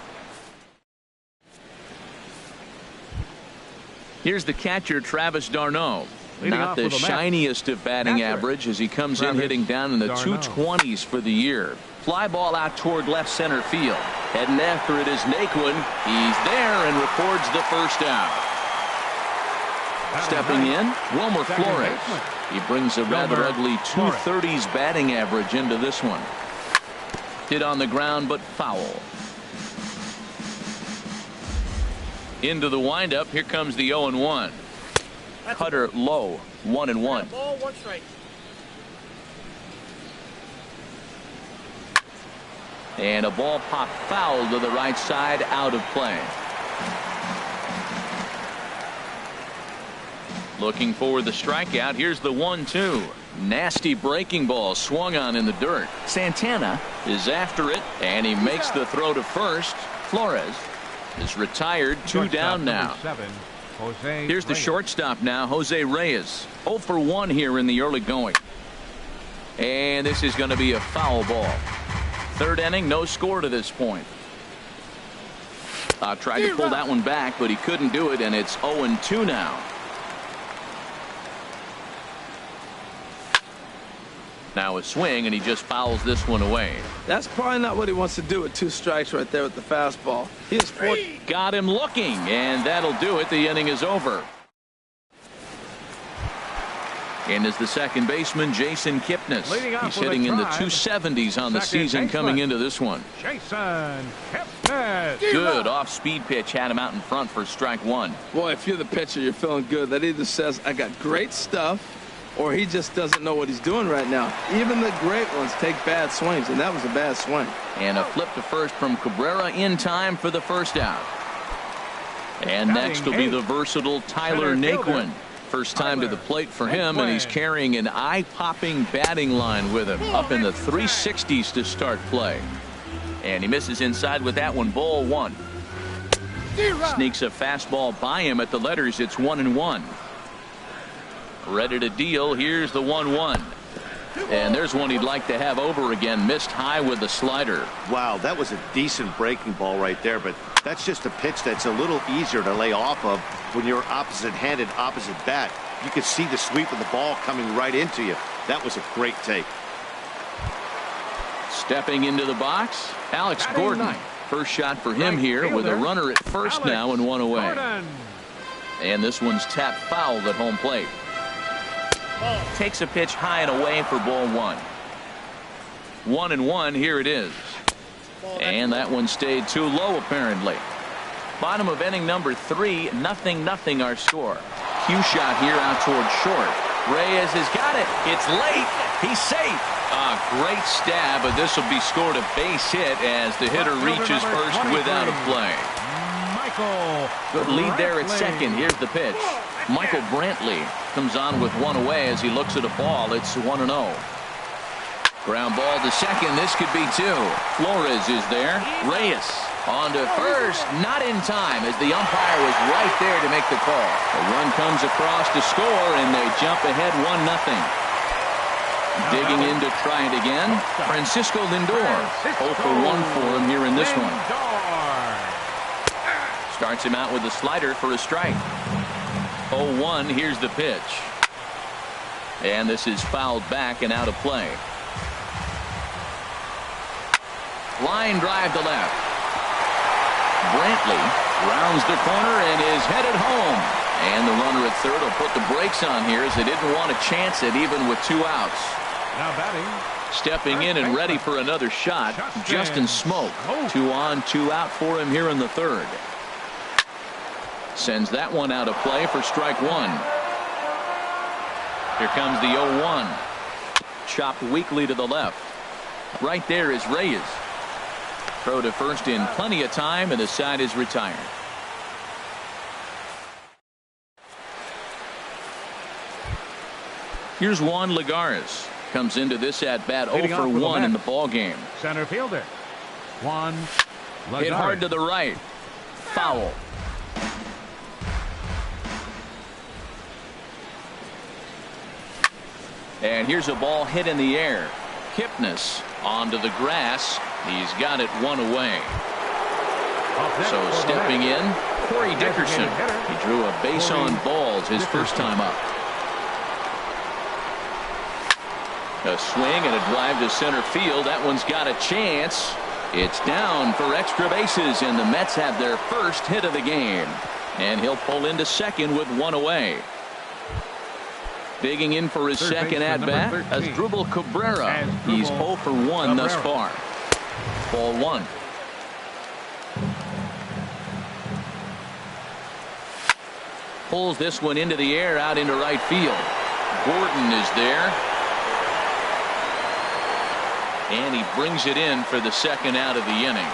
Speaker 1: Here's the catcher, Travis d'Arnaud.
Speaker 2: Leading
Speaker 1: Not
Speaker 2: off
Speaker 1: the
Speaker 2: with the Mets.
Speaker 1: shiniest of batting
Speaker 2: Catcher,
Speaker 1: average as he comes in
Speaker 2: Travis
Speaker 1: hitting down in the
Speaker 2: d'Arnaud.
Speaker 1: 220s for the year. Fly ball out toward left center field. Heading after it is Naquin. He's there and records the first out. Stepping in, Wilmer
Speaker 2: Second
Speaker 1: Flores.
Speaker 2: baseman.
Speaker 1: He brings a rather
Speaker 2: Wilmer
Speaker 1: ugly
Speaker 2: Flores.
Speaker 1: 230s batting average into this one. Hit on the ground, but foul. Into the windup. Here comes the 0-1. Cutter low, 1-1.
Speaker 4: Ball, one strike.
Speaker 1: And a ball popped foul to the right side, out of play. Looking for the strikeout. Here's the 1-2. Nasty breaking ball swung on in the dirt. Santana is after it, and he makes the throw to first. Flores is retired, two down now. Here's the shortstop now, Jose Reyes. 0 for 1 here in the early going. And this is going to be a foul ball. Third inning, no score to this point. Tried to pull that one back, but he couldn't do it, and it's 0-2 now. Now a swing, and he just fouls this one away.
Speaker 3: That's probably not what he wants to do with two strikes right there with the fastball. He is
Speaker 1: Got him looking, and that'll do it. The inning is over. And is the second baseman, Jason Kipnis.
Speaker 2: Leading off
Speaker 1: He's
Speaker 2: with a
Speaker 1: hitting in the
Speaker 2: drive.
Speaker 1: 270s on the
Speaker 2: Second
Speaker 1: season
Speaker 2: baseman.
Speaker 1: coming into this one.
Speaker 2: Jason Kipnis.
Speaker 1: Good off-speed pitch had him out in front for strike one.
Speaker 3: Boy, if you're the pitcher, you're feeling good. That either says I got great stuff, or he just doesn't know what he's doing right now. Even the great ones take bad swings, and that was a bad swing.
Speaker 1: And a flip to first from Cabrera in time for the first out. And next will be the versatile Tyler Naquin. First time to the plate for him, and he's carrying an eye-popping batting line with him. Up in the 360s to start play. And he misses inside with that one. Ball one. Sneaks a fastball by him at the letters. It's 1-1. Ready to deal. Here's the 1-1. And there's one he'd like to have over again. Missed high with the slider.
Speaker 5: Wow, that was a decent breaking ball right there, but that's just a pitch that's a little easier to lay off of when you're opposite-handed, opposite bat. You could see the sweep of the ball coming right into you. That was a great take.
Speaker 1: Stepping into the box, Alex Gordon. First shot for him here with a runner at first now and one away. And this one's tapped foul at home plate. Takes a pitch high and away for ball one. 1-1. Here it is. And that one stayed too low apparently. Bottom of inning number 3, 0-0 our score. Cue shot here out toward short. Reyes has got it. It's late. He's safe. A great stab, but this will be scored a base hit as the hitter reaches first without a play. Good lead there at second. Here's the pitch. Michael Brantley comes on with one away as he looks at a ball. It's 1-0. Ground ball to second. This could be two. Flores is there. Reyes on to first. Not in time as the umpire was right there to make the call. The run comes across to score, and they jump ahead 1-0. Digging in to try it again. Francisco Lindor. 0 for 1 for him here in this one. Starts him out with a slider for a strike. 0-1. Here's the pitch. And this is fouled back and out of play. Line drive to left. Brantley rounds the corner and is headed home. And the runner at third will put the brakes on here as they didn't want to chance it even with 2 outs.
Speaker 2: Now batting.
Speaker 1: Stepping in and ready for another shot, Justin Smoke. 2 on, 2 out for him here in the third. Sends that one out of play for strike one. Here comes the 0-1. Chopped weakly to the left. Right there is Reyes. Throw to first in plenty of time, and the side is retired. Here's Juan Lagares. Comes into this at bat 0 for 1 in the ball game.
Speaker 2: Center fielder Juan Lagares.
Speaker 1: Hit hard to the right. Foul. And here's a ball hit in the air. Kipnis onto the grass. He's got it 1 away. So stepping in, Corey Dickerson. He drew a base on balls his first time up. A swing and a drive to center field. That one's got a chance. It's down for extra bases, and the Mets have their first hit of the game. And he'll pull into second with 1 away. Digging in for his second at bat, Asdrubal Cabrera. He's 0 for 1 thus far. Ball 1. Pulls this one into the air out into right field. Gordon is there. And he brings it in for the second out of the inning.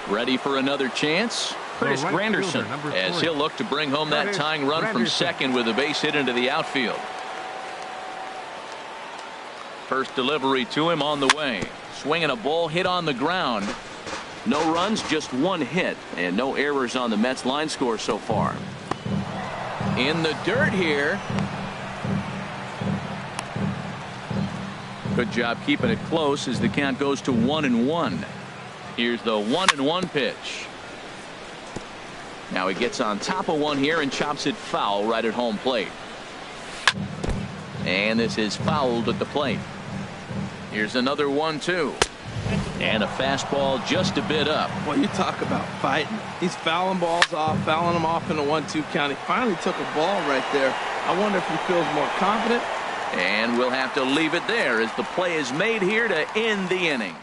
Speaker 1: Ready for another chance? Curtis Granderson, as he'll look to bring home that tying run from second with a base hit into the outfield. First delivery to him on the way. Swinging a ball hit on the ground. No runs, just 1 hit, and no errors on the Mets line score so far. In the dirt here. Good job keeping it close as the count goes to 1-1. Here's the 1-1 pitch. Now he gets on top of one here and chops it foul right at home plate. And this is fouled at the plate. Here's another 1-2. And a fastball just a bit up.
Speaker 3: Well, you talk about fighting. He's fouling balls off, fouling them off in a 1-2 count. He finally took a ball right there. I wonder if he feels more confident.
Speaker 1: And we'll have to leave it there as the play is made here to end the inning.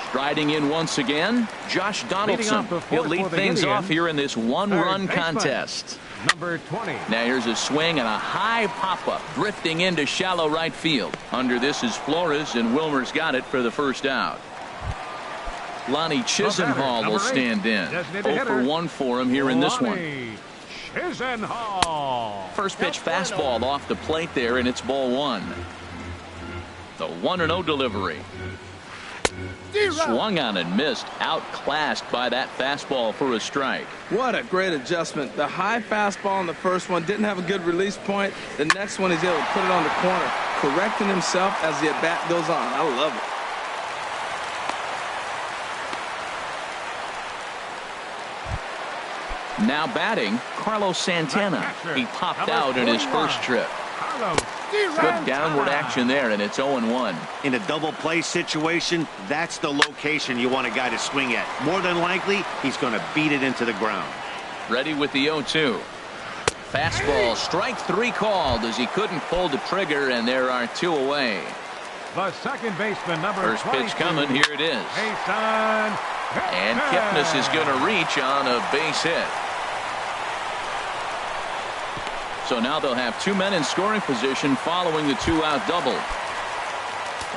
Speaker 1: Striding in once again, Josh Donaldson. He'll lead things off here in this one-run contest.
Speaker 2: Number 20.
Speaker 1: Now here's a swing and a high pop-up drifting into shallow right field. Under this is Flores, and Wilmer's got it for the first out. Lonnie Chisenhall will stand in. 0 for 1 for him here in this one.
Speaker 2: Chisenhall.
Speaker 1: First pitch fastball off the plate there, and it's ball 1. The 1-0 delivery. Swung on and missed, outclassed by that fastball for a strike.
Speaker 3: What a great adjustment. The high fastball in the first one didn't have a good release point. The next one he's able to put it on the corner, correcting himself as the at-bat goes on. I love
Speaker 1: it. Now batting, Carlos Santana. He popped out in his first trip. Good downward action there, and it's 0-1.
Speaker 5: In a double play situation, that's the location you want a guy to swing at. More than likely, he's going to beat it into the ground.
Speaker 1: Ready with the 0-2. Fastball, strike 3 called as he couldn't pull the trigger, and there are 2 away.
Speaker 2: The second baseman, number
Speaker 1: First
Speaker 2: 22.
Speaker 1: pitch coming, here it is. And Kipnis is going to reach on a base hit. So now they'll have 2 men in scoring position following the 2-out double.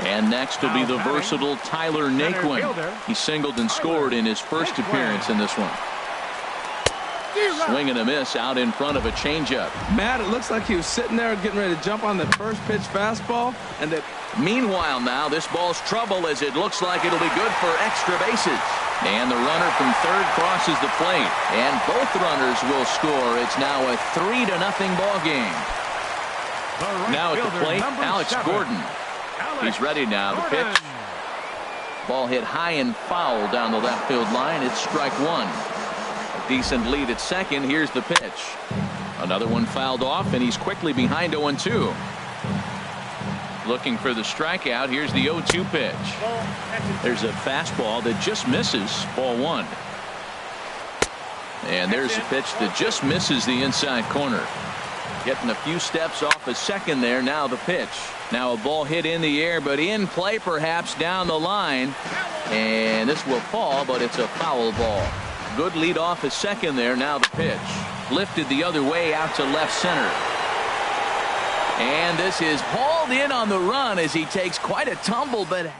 Speaker 1: And next will be the versatile Tyler Naquin. He singled and scored in his first appearance in this one. Swing and a miss out in front of a changeup.
Speaker 3: Matt, it looks like he was sitting there getting ready to jump on the first pitch fastball. And
Speaker 1: meanwhile now this ball's trouble as it looks like it'll be good for extra bases. And the runner from third crosses the plate. And both runners will score. It's now a 3-0 ball game. Now at the plate, Alex Gordon. He's ready now. The pitch. Ball hit high and foul down the left field line. It's strike 1. A decent lead at second. Here's the pitch. Another one fouled off, and he's quickly behind 0-2. Looking for the strikeout. Here's the 0-2 pitch. There's a fastball that just misses. Ball 1. And there's a pitch that just misses the inside corner. Getting a few steps off a second there. Now the pitch. Now a ball hit in the air, but in play perhaps down the line. And this will fall, but it's a foul ball. Good lead off a second there. Now the pitch. Lifted the other way out to left center. And this is hauled in on the run as he takes quite a tumble, but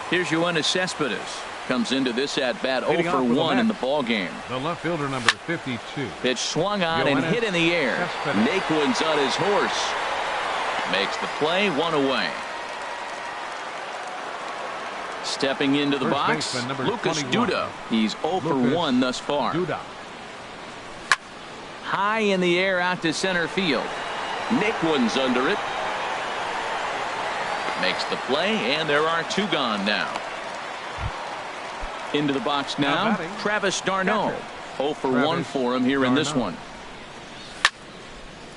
Speaker 1: here's Yoenis Cespedes. Comes into this at bat 0 for 1 in the ball game.
Speaker 2: The left fielder, number 52.
Speaker 1: Pitch swung on and hit in the air. Naquin's on his horse. Makes the play, 1 away. Stepping into the box, Lucas Duda. He's 0 for 1 thus far. High in the air out to center field. Naquin's under it. Makes the play, and there are 2 gone now. Into the box now, Travis d'Arnaud. 0 for 1 for him here in this one.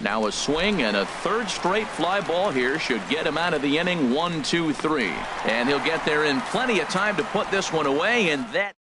Speaker 1: Now a swing and a third straight fly ball here should get him out of the inning. 1, 2, 3. And he'll get there in plenty of time to put this one away, and that.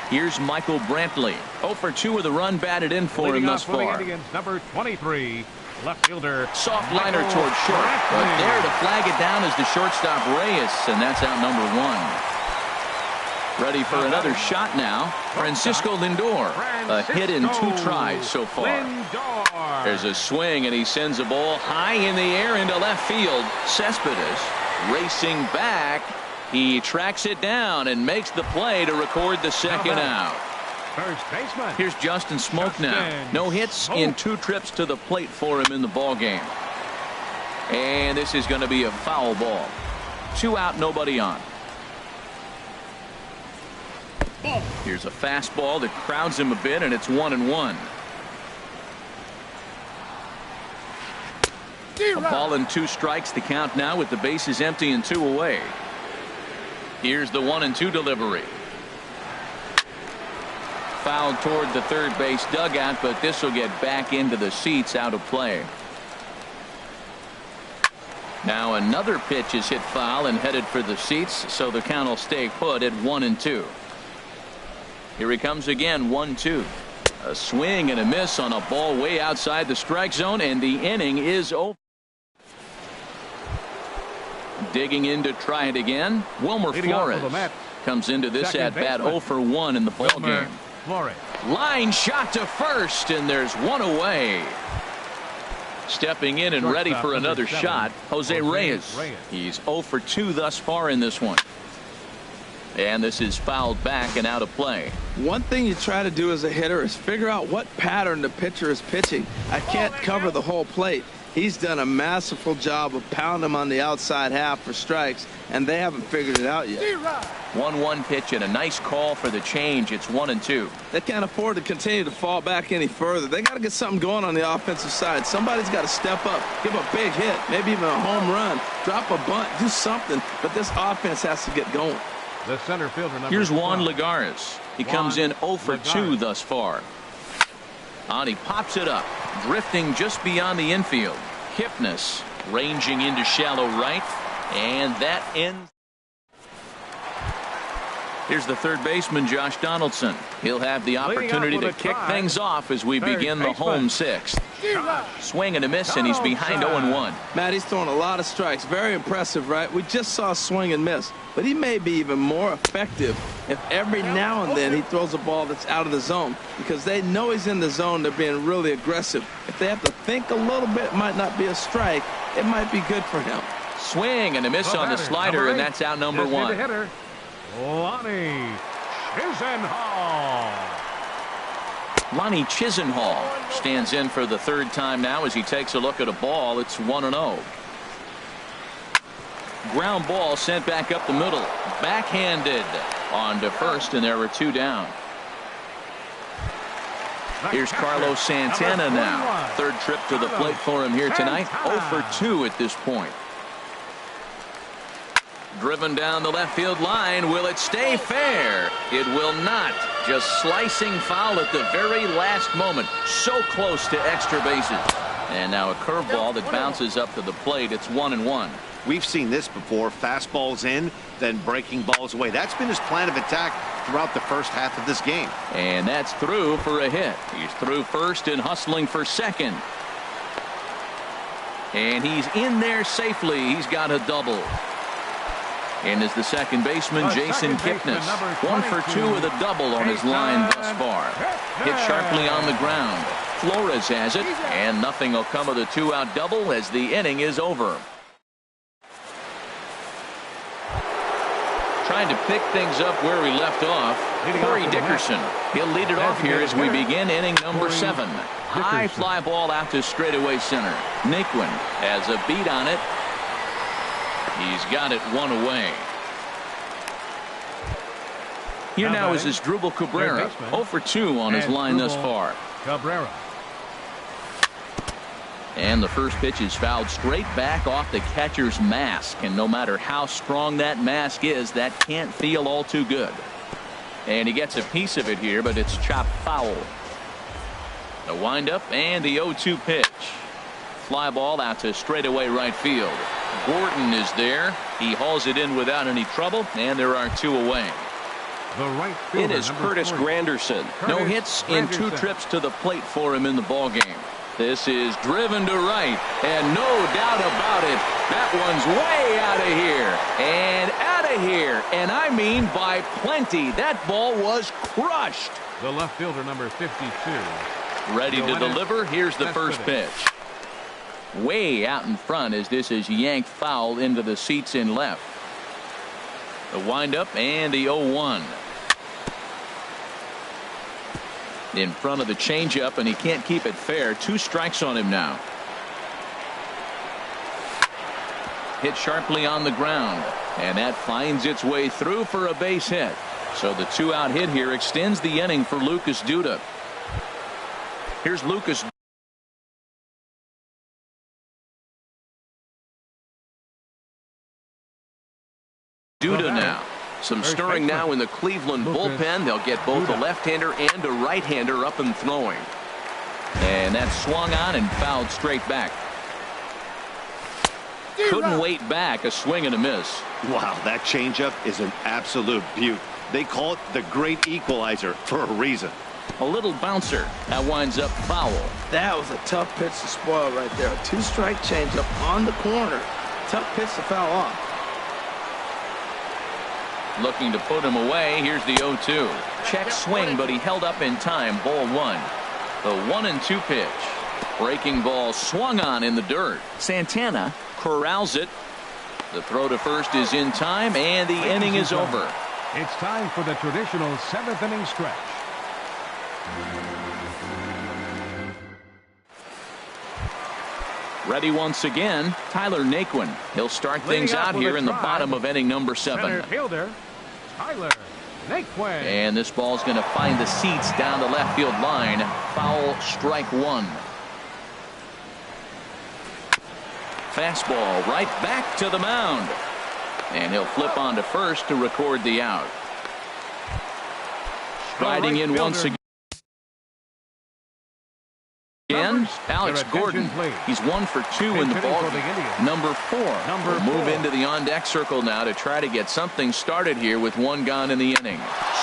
Speaker 1: Here's Michael Brantley. 0 for 2 with a run batted in for him thus far.
Speaker 2: Number 23, left fielder.
Speaker 1: Soft liner towards short. But there to flag it down is the shortstop Reyes, and that's out number 1. Ready for another shot now. Francisco Lindor. A hit in 2 tries so far. There's a swing, and he sends a ball high in the air into left field. Cespedes racing back. He tracks it down and makes the play to record the second out.
Speaker 2: First baseman.
Speaker 1: Here's Justin Smoak now. No hits in 2 trips to the plate for him in the ball game. And this is going to be a foul ball. 2 out, nobody on. Here's a fastball that crowds him a bit, and it's 1-1. A ball and 2 strikes to count now with the bases empty and 2 away. Here's the 1-2 delivery. Fouled toward the third base dugout, but this will get back into the seats, out of play. Now another pitch is hit foul and headed for the seats, so the count will stay put at 1-2. Here he comes again, 1-2. A swing and a miss on a ball way outside the strike zone, and the inning is over. Digging in to try it again, Wilmer Flores comes into this at bat 0 for 1 in the ball game. Line shot to first, and there's one away. Stepping in and ready for another shot, Jose Reyes. He's 0 for 2 thus far in this one. And this is fouled back and out of play.
Speaker 3: One thing you try to do as a hitter is figure out what pattern the pitcher is pitching. I can't cover the whole plate. He's done a masterful job of pounding him on the outside half for strikes, and they haven't figured it out yet.
Speaker 1: 1-1 pitch and a nice call for the change. It's 1-2.
Speaker 3: They can't afford to continue to fall back any further. They got to get something going on the offensive side. Somebody's got to step up, give a big hit, maybe even a home run, drop a bunt, do something. But this offense has to get going.
Speaker 2: The center fielder number
Speaker 1: Here's Juan
Speaker 2: 12.
Speaker 1: Lagares. He comes in 0 for 2 thus far. And he pops it up, drifting just beyond the infield. Kipnis ranging into shallow right, and that ends. Here's the third baseman, Josh Donaldson. He'll have the opportunity to kick things off as we begin the home sixth. Swing and a miss, and he's behind 0-1.
Speaker 3: Matt, he's throwing a lot of strikes. Very impressive, right? We just saw a swing and miss. But he may be even more effective if every now and then he throws a ball that's out of the zone, because they know he's in the zone. They're being really aggressive. If they have to think a little bit, it might not be a strike. It might be good for him.
Speaker 1: Swing and a miss on the slider, and that's out number 1.
Speaker 2: Lonnie Chisenhall.
Speaker 1: Lonnie Chisenhall stands in for the third time now as he takes a look at a ball. It's 1-0. Ground ball sent back up the middle. Backhanded on to first, and there were 2 down. Here's Carlos Santana now. Third trip to the plate for him here tonight. 0 for 2 at this point. Driven down the left field line. Will it stay fair? It will not. Just slicing foul at the very last moment. So close to extra bases. And now a curveball that bounces up to the plate. It's 1-1.
Speaker 5: We've seen this before. Fastballs in, then breaking balls away. That's been his plan of attack throughout the first half of this game.
Speaker 1: And that's through for a hit. He's through first and hustling for second. And he's in there safely. He's got a double. And is the second baseman, Jason Kipnis. 1 for 2 with a double on his line thus far. Hit sharply on the ground. Flores has it, and nothing will come of the 2-out double as the inning is over. Trying to pick things up where we left off, Corey Dickerson. He'll lead it off here as we begin inning number 7. High fly ball out to straightaway center. Naquin has a beat on it. He's got it 1 away. Here now is Asdrubal Cabrera. 0 for 2 on his line thus far.
Speaker 2: Cabrera.
Speaker 1: And the first pitch is fouled straight back off the catcher's mask. And no matter how strong that mask is, that can't feel all too good. And he gets a piece of it here, but it's chopped foul. The windup and the 0-2 pitch. Fly ball out to straightaway right field. Gordon is there. He hauls it in without any trouble, and there are 2 away.
Speaker 2: It
Speaker 1: is Curtis Granderson. No hits in 2 trips to the plate for him in the ballgame. This is driven to right, and no doubt about it, that one's way out of here. And out of here. And I mean by plenty. That ball was crushed.
Speaker 2: The left fielder, number 52.
Speaker 1: Ready to deliver. Here's the first pitch. Way out in front as this is yanked foul into the seats in left. The windup and the 0-1. In front of the changeup, and he can't keep it fair. 2 strikes on him now. Hit sharply on the ground, and that finds its way through for a base hit. So the 2-out hit here extends the inning for Lucas Duda. Here's Lucas Duda now. Some
Speaker 2: First
Speaker 1: stirring
Speaker 2: baseman.
Speaker 1: now in the Cleveland
Speaker 2: Lucas
Speaker 1: bullpen. They'll get both a
Speaker 2: Duda.
Speaker 1: left-hander and a right-hander up and throwing. And that swung on and fouled straight back. Couldn't wait back. A swing and a miss.
Speaker 5: Wow, that changeup is an absolute beaut. They call it the great equalizer for a reason.
Speaker 1: A little bouncer. That winds up foul.
Speaker 3: That was a tough pitch to spoil right there. A two-strike changeup on the corner. Tough pitch to foul off.
Speaker 1: Looking to put him away. Here's the 0-2. Check swing, but he held up in time. Ball one. The 1-2 pitch. Breaking ball swung on in the dirt. Santana corrals it. The throw to first is in time, and the inning is over.
Speaker 2: It's time for the traditional 7th inning stretch.
Speaker 1: Ready once again, Tyler Naquin. He'll start things out here in the bottom of inning number 7.
Speaker 2: Center fielder, Tyler Naquin.
Speaker 1: And this ball's going to find the seats down the left field line. Foul, strike one. Fastball right back to the mound. And he'll flip on to first to record the out. Striding in once again. Alex Gordon. He's 1 for 2 in the ball. Number 4. Will move into the on-deck circle now to try to get something started here with one gone in the inning.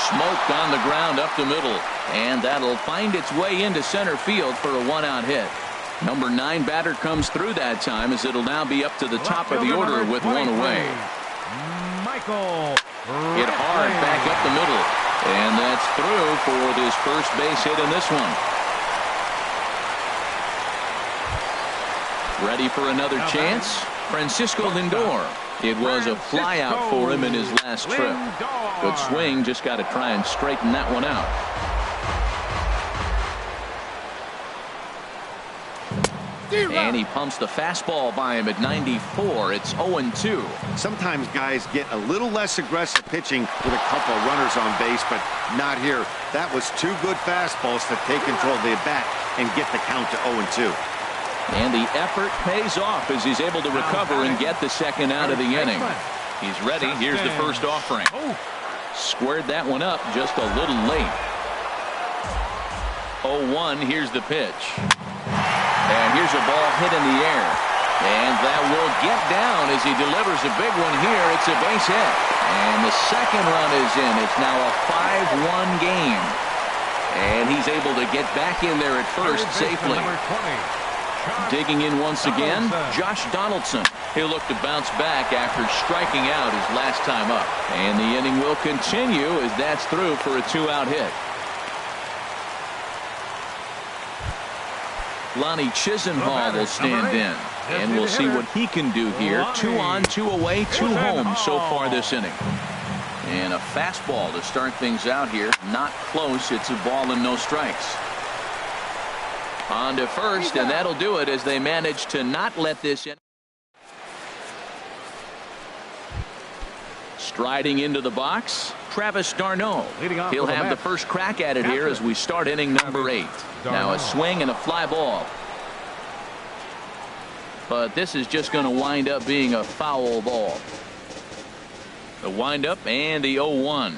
Speaker 1: Smoked on the ground up the middle, and that'll find its way into center field for a one-out hit. Number 9 batter comes through that time, as it'll now be up to the top of the order with one away.
Speaker 2: Michael.
Speaker 1: Hit hard back up the middle, and that's through for this first base hit in this one. Ready for another chance? Francisco Lindor. It was a fly out for him in his last trip. Good swing, just got to try and straighten that one out. And he pumps the fastball by him at 94. It's 0-2.
Speaker 5: Sometimes guys get a little less aggressive pitching with a couple of runners on base, but not here. That was 2 good fastballs to take control of the at-bat and get the count to 0-2.
Speaker 1: And the effort pays off as he's able to recover and get the second out of the inning. He's ready. Here's the first offering. Squared that one up just a little late. 0-1. Here's the pitch. And here's a ball hit in the air. And that will get down as he delivers a big one here. It's a base hit. And the second run is in. It's now a 5-1 game. And he's able to get back in there at first safely. Digging in once again, Josh Donaldson. He'll look to bounce back after striking out his last time up. And the inning will continue as that's through for a 2-out hit. Lonnie Chisenhall will stand in. And we'll see what he can do here. 2 on, 2 away, 2 home so far this inning. And a fastball to start things out here. Not close. It's a ball and no strikes. On to first, and that'll do it as they manage to not let this in. Striding into the box, Travis d'Arnaud. He'll have the first crack at it here as we start inning number 8. Now a swing and a fly ball. But this is just going to wind up being a foul ball. The windup and the 0-1.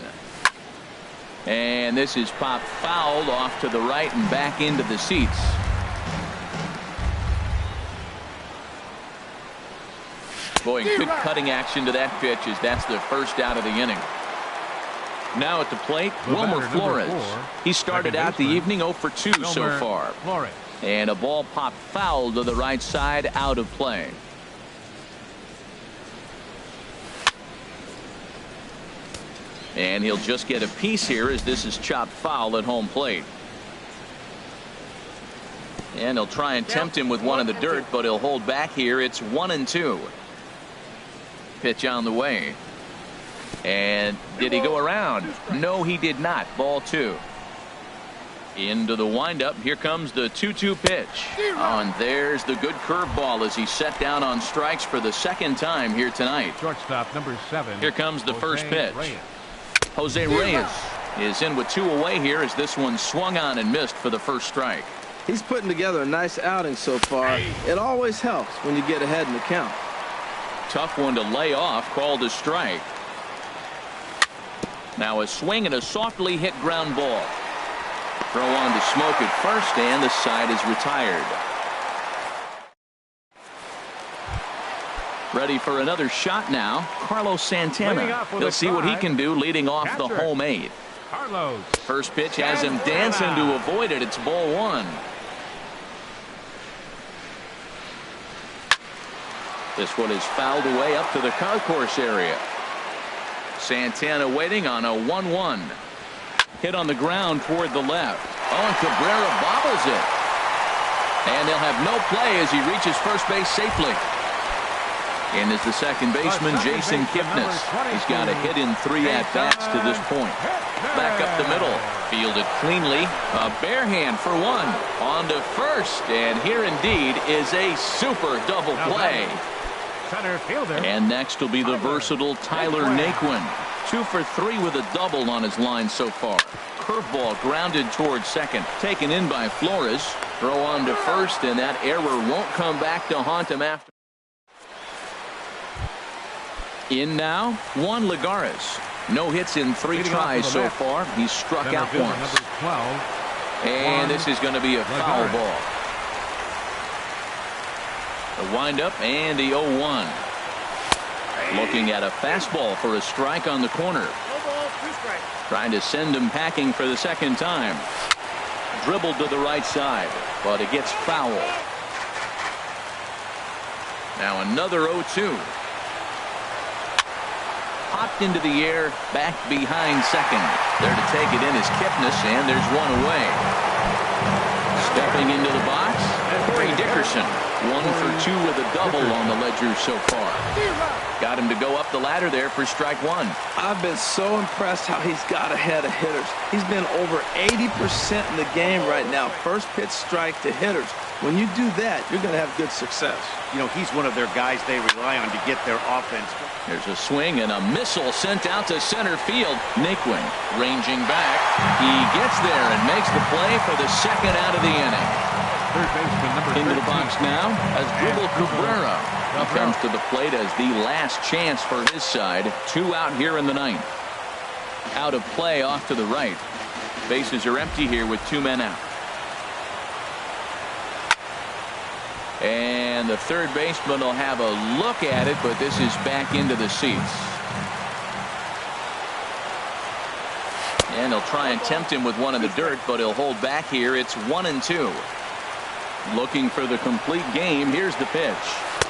Speaker 1: And this is popped fouled off to the right and back into the seats. Boy, good cutting action to that pitch as that's the first out of the inning. Now at the plate, Wilmer Flores. He started out the evening 0 for 2 so far. And a ball popped foul to the right side, out of play. And he'll just get a piece here as this is chopped foul at home plate. And he'll try and tempt him with one in the dirt, but he'll hold back here. It's 1-2. Pitch on the way. And did he go around? No, he did not. Ball 2. Into the windup. Here comes the 2-2 pitch. Oh, and there's the good curveball as he's set down on strikes for the second time here tonight.
Speaker 2: Shortstop number 7.
Speaker 1: Here comes the first pitch. Jose Reyes is in with 2 away here as this one swung on and missed for the first strike.
Speaker 3: He's putting together a nice outing so far. It always helps when you get ahead in the count.
Speaker 1: Tough one to lay off, called a strike. Now a swing and a softly hit ground ball. Throw on to Smoke at first, and the side is retired. Ready for another shot now, Carlos Santana. He'll see what he can do leading off the home 8.
Speaker 2: Carlos.
Speaker 1: First pitch has him dancing to avoid it. It's ball 1. This one is fouled away up to the concourse area. Santana waiting on a 1-1. Hit on the ground toward the left. Oh, and Cabrera bobbles it. And they'll have no play as he reaches first base safely. In is the second baseman, Jason Kipnis. He's got a hit in 3 at-bats to this point. Back up the middle. Fielded cleanly. A bare hand for 1. On to first. And here indeed is a super double play.
Speaker 2: Center fielder. And
Speaker 1: next will be the versatile Tyler Naquin. 2 for 3 with a double on his line so far. Curveball grounded towards second. Taken in by Flores. Throw on to first, and that error won't come back to haunt him after. In now, Juan Lagares. No hits in 3 tries so far. He's struck out once. And this is going to be a foul ball. The windup and the 0-1. Looking at a fastball for a strike on the corner. Trying to send him packing for the second time. Dribbled to the right side, but it gets foul. Now another 0-2. Popped into the air, back behind second. There to take it in is Kipnis, and there's one away. Stepping into the box, Corey Dickerson. 1 for 2 with a double on the ledger so far. Got him to go up the ladder there for strike 1.
Speaker 3: I've been so impressed how he's got ahead of hitters. He's been over 80% in the game right now. First pitch strike to hitters. When you do that, you're going to have good success.
Speaker 5: You know, he's one of their guys they rely on to get their offense.
Speaker 1: There's a swing and a missile sent out to center field. Naquin ranging back. He gets there and makes the play for the second out of the inning.
Speaker 2: Third baseman number
Speaker 1: Into the box now as Dribble Cabrera. He comes to the plate as the last chance for his side. 2 out here in the 9th. Out of play off to the right. Bases are empty here with 2 men out. And the third baseman will have a look at it, but this is back into the seats. And he'll try and tempt him with one in the dirt, but he'll hold back here. It's 1-2. Looking for the complete game. Here's the pitch.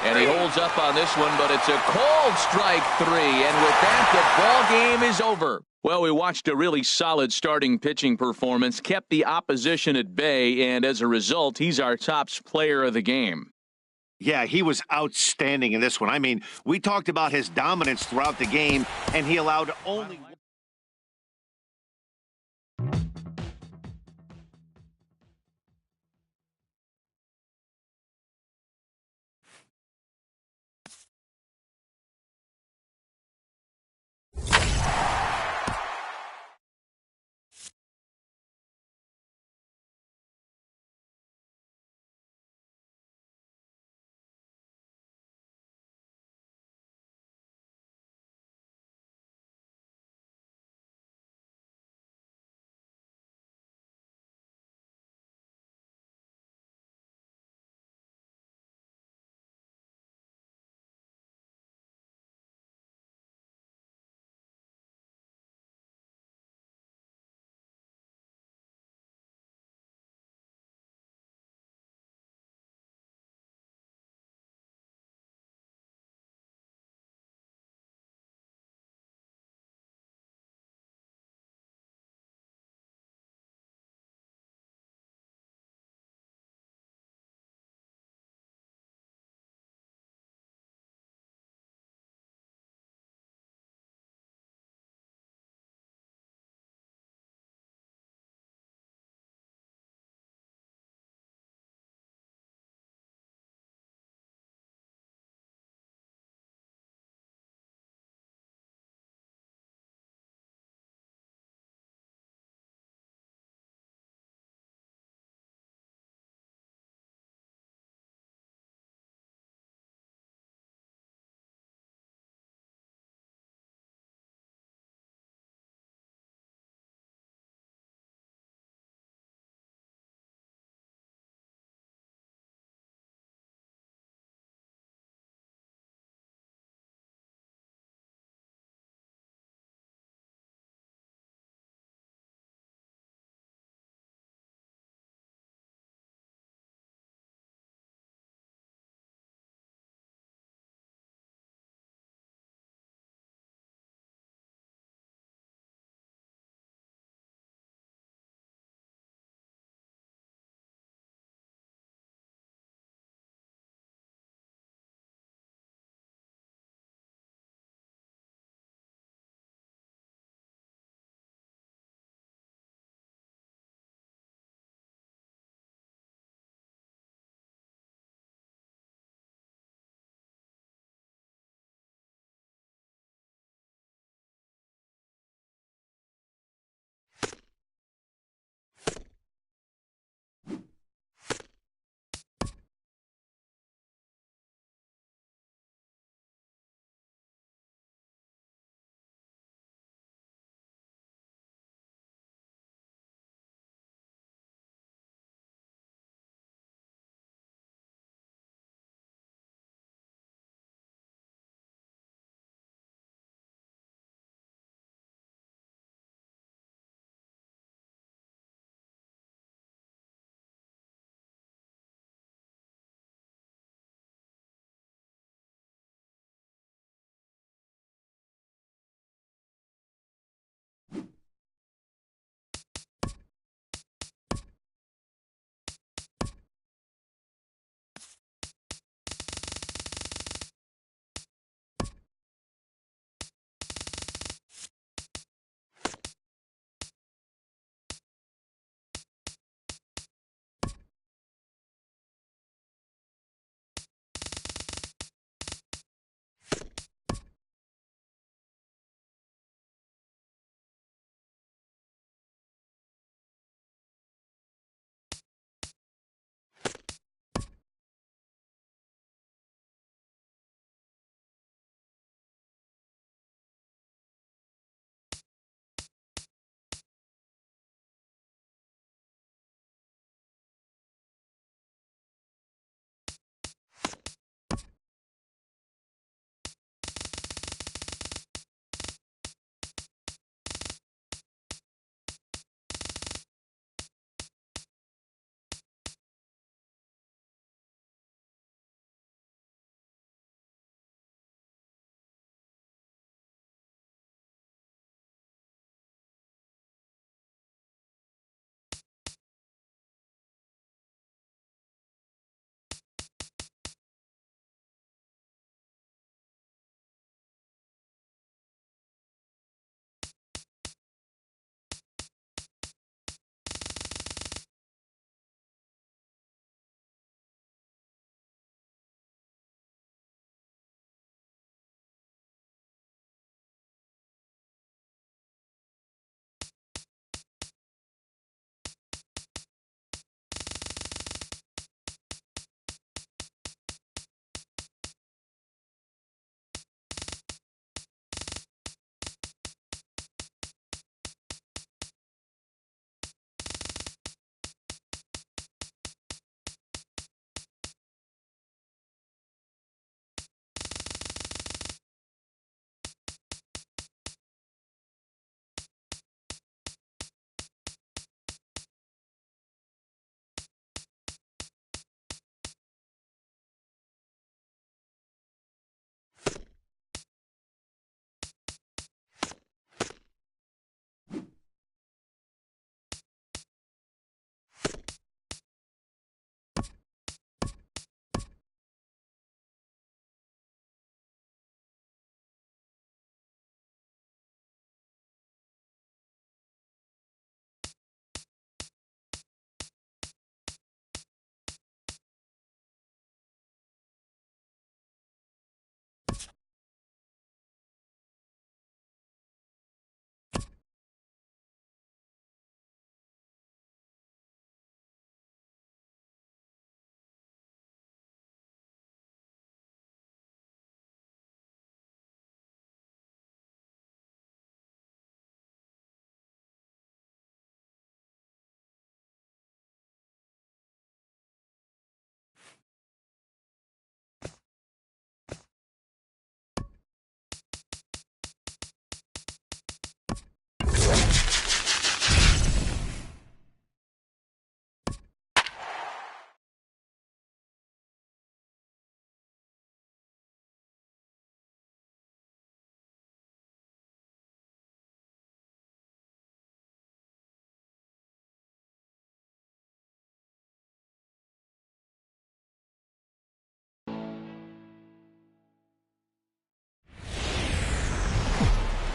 Speaker 1: And he holds up on this one, but it's a cold strike 3. And with that, the ball game is over. Well, we watched a really solid starting pitching performance, kept the opposition at bay, and as a result, he's our top player of the game.
Speaker 5: Yeah, he was outstanding in this one. I mean, we talked about his dominance throughout the game, and he allowed only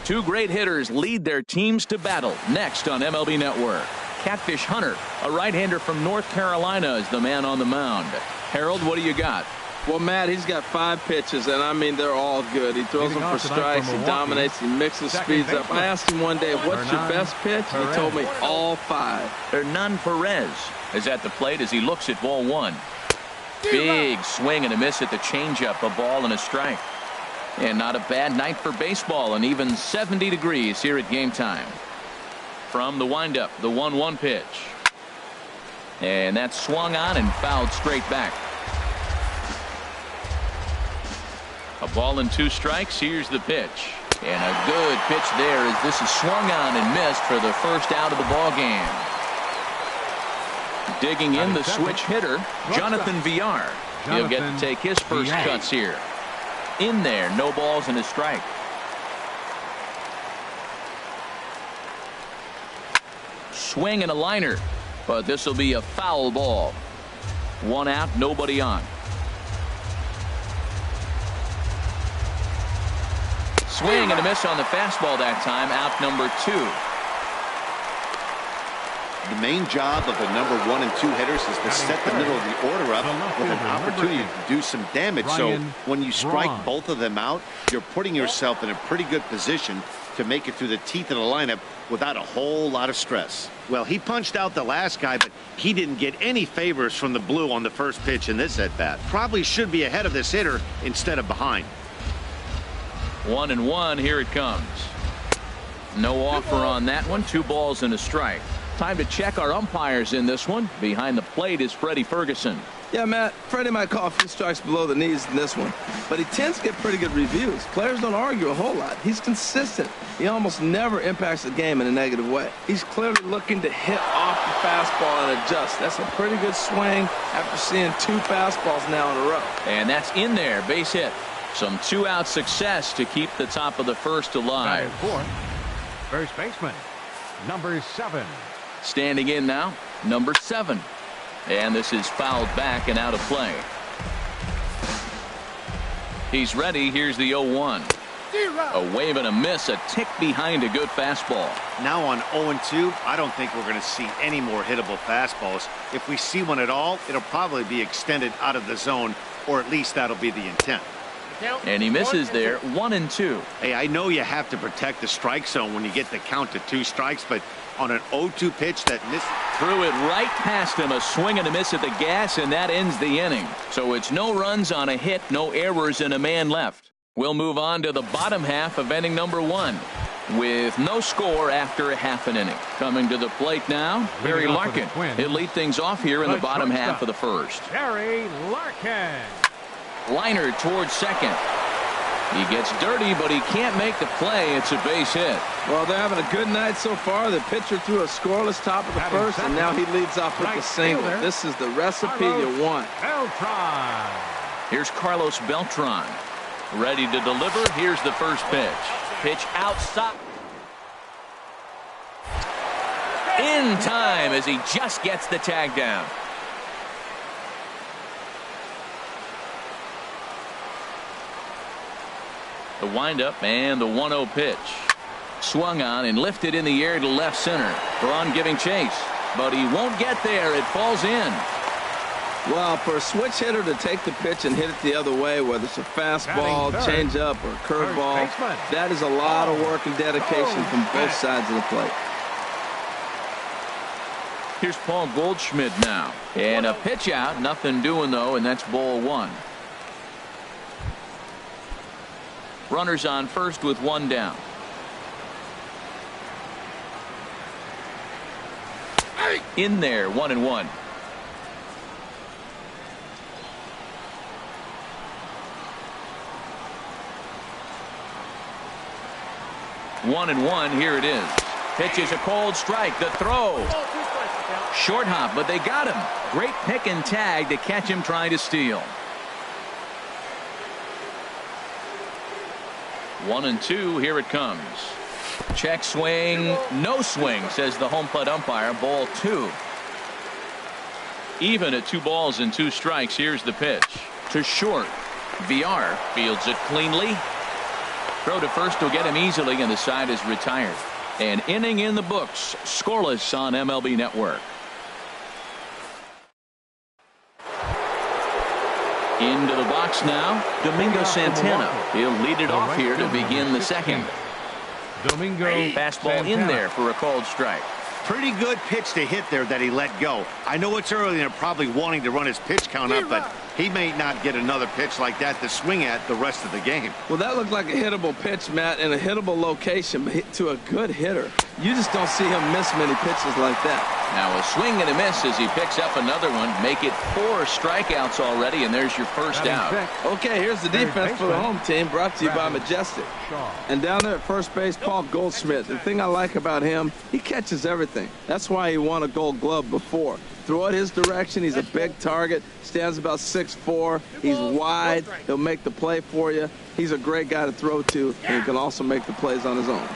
Speaker 1: Two great hitters lead their teams to battle next on MLB Network. Catfish Hunter, a right-hander from North Carolina, is the man on the mound. Harold, what do you got?
Speaker 3: Well, Matt, he's got 5 pitches, and I mean, they're all good. He throws them for strikes, he dominates, he mixes speeds up. I asked him one day, what's your best pitch? He told me all 5.
Speaker 1: Hernan Perez is at the plate as he looks at ball 1. Big swing and a miss at the changeup, a ball and a strike. And not a bad night for baseball, and even 70 degrees here at game time. From the windup, the 1-1 pitch. And that's swung on and fouled straight back. A ball and 2 strikes. Here's the pitch. And a good pitch there as this is swung on and missed for the first out of the ball game. Digging in the switch hitter, Jonathan Villar. He'll get to take his first cuts here. In there, no balls and a strike. Swing and a liner, but this will be a foul ball. 1 out, nobody on. Swing and a miss on the fastball that time, out number 2.
Speaker 5: The main job of the number 1 and 2 hitters is to set the middle of the order up with an opportunity to do some damage. So when you strike both of them out, you're putting yourself in a pretty good position to make it through the teeth of the lineup without a whole lot of stress. Well, he punched out the last guy, but he didn't get any favors from the blue on the first pitch in this at-bat. Probably should be ahead of this hitter instead of behind.
Speaker 1: 1-1, here it comes. No offer on that one. 2 balls and a strike. Time to check our umpires in this one. Behind the plate is Freddie Ferguson.
Speaker 3: Yeah, Matt, Freddie might call a few strikes below the knees in this one, but he tends to get pretty good reviews. Players don't argue a whole lot. He's consistent. He almost never impacts the game in a negative way. He's clearly looking to hit off the fastball and adjust. That's a pretty good swing after seeing 2 fastballs now in a row.
Speaker 1: And that's in there, base hit. Some 2-out success to keep the top of the first alive.
Speaker 2: First baseman, number 7.
Speaker 1: Standing in now, number 7. And this is fouled back and out of play. He's ready. Here's the 0-1. A wave and a miss, a tick behind a good fastball.
Speaker 5: Now on 0-2, I don't think we're going to see any more hittable fastballs. If we see one at all, it'll probably be extended out of the zone, or at least that'll be the intent.
Speaker 1: And he misses there, 1-2.
Speaker 5: Hey, I know you have to protect the strike zone when you get the count to 2 strikes, but on an 0-2 pitch that missed.
Speaker 1: Threw it right past him, a swing and a miss at the gas, and that ends the inning. So it's no runs on a hit, no errors, and a man left. We'll move on to the bottom half of inning number 1 with no score after a half an inning. Coming to the plate now, Barry Larkin. He'll lead things off here in the bottom half of the first.
Speaker 2: Barry Larkin.
Speaker 1: Liner towards second. He gets dirty, but he can't make the play. It's a base hit.
Speaker 3: Well, they're having a good night so far. The pitcher threw a scoreless top of the first, and now he leads off with the single. This is the recipe you want.
Speaker 2: Beltran.
Speaker 1: Here's Carlos Beltran. Ready to deliver. Here's the first pitch. Pitch outside. In time as he just gets the tag down. The windup and the 1-0 pitch. Swung on and lifted in the air to left center. Braun giving chase, but he won't get there. It falls in.
Speaker 3: Well, for a switch hitter to take the pitch and hit it the other way, whether it's a fastball, changeup, or curveball, that is a lot of work and dedication from both sides of the plate.
Speaker 1: Here's Paul Goldschmidt now. And a pitch out. Nothing doing, though, and that's ball 1. Runners on first with 1 down. In there, 1-1. One and one. Here it is. Pitch is a cold strike. The throw. Short hop, but they got him. Great pick and tag to catch him trying to steal. 1-2. Here it comes. Check swing. No swing, says the home plate umpire. Ball 2. Even at 2 balls and 2 strikes. Here's the pitch to short. VR fields it cleanly. Throw to first will get him easily, and the side is retired. An inning in the books, scoreless on MLB Network. Into the box now, Domingo Santana. He'll lead it off here to begin the second.
Speaker 2: Domingo
Speaker 1: Fastball
Speaker 2: Santana.
Speaker 1: in there for a called strike.
Speaker 5: Pretty good pitch to hit there that he let go. I know it's early and they're probably wanting to run his pitch count up, but he may not get another pitch like that to swing at the rest of the game.
Speaker 3: Well, that looked like a hittable pitch, Matt, in a hittable location, but hit to a good hitter. You just don't see him miss many pitches like that.
Speaker 1: Now a swing and a miss as he picks up another one. Make it 4 strikeouts already, and there's your first out.
Speaker 3: Okay, here's the defense for the home team, brought to you by Majestic. And down there at first base, Paul Goldschmidt. The thing I like about him, he catches everything. That's why he won a Gold Glove before. Throw it his direction. He's a big target. Stands about 6'4". He's wide. He'll make the play for you. He's a great guy to throw to, and he can also make the plays on his own.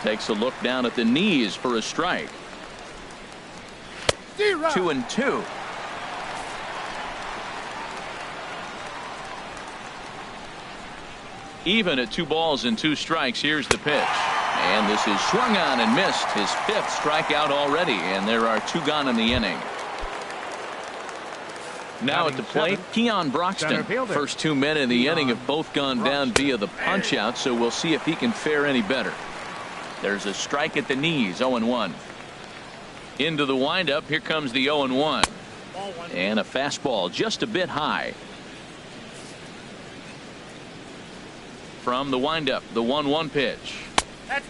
Speaker 1: Takes a look down at the knees for a strike. 2-2. Even at 2 balls and 2 strikes. Here's the pitch. And this is swung on and missed. His 5th strikeout already, and there are 2 gone in the inning. Now at the plate, Keon Broxton. First 2 men in the inning have both gone down via the punch-out, so we'll see if he can fare any better. There's a strike at the knees, 0-1. Into the windup, here comes the 0-1. And a fastball just a bit high. From the windup, the 1-1 pitch.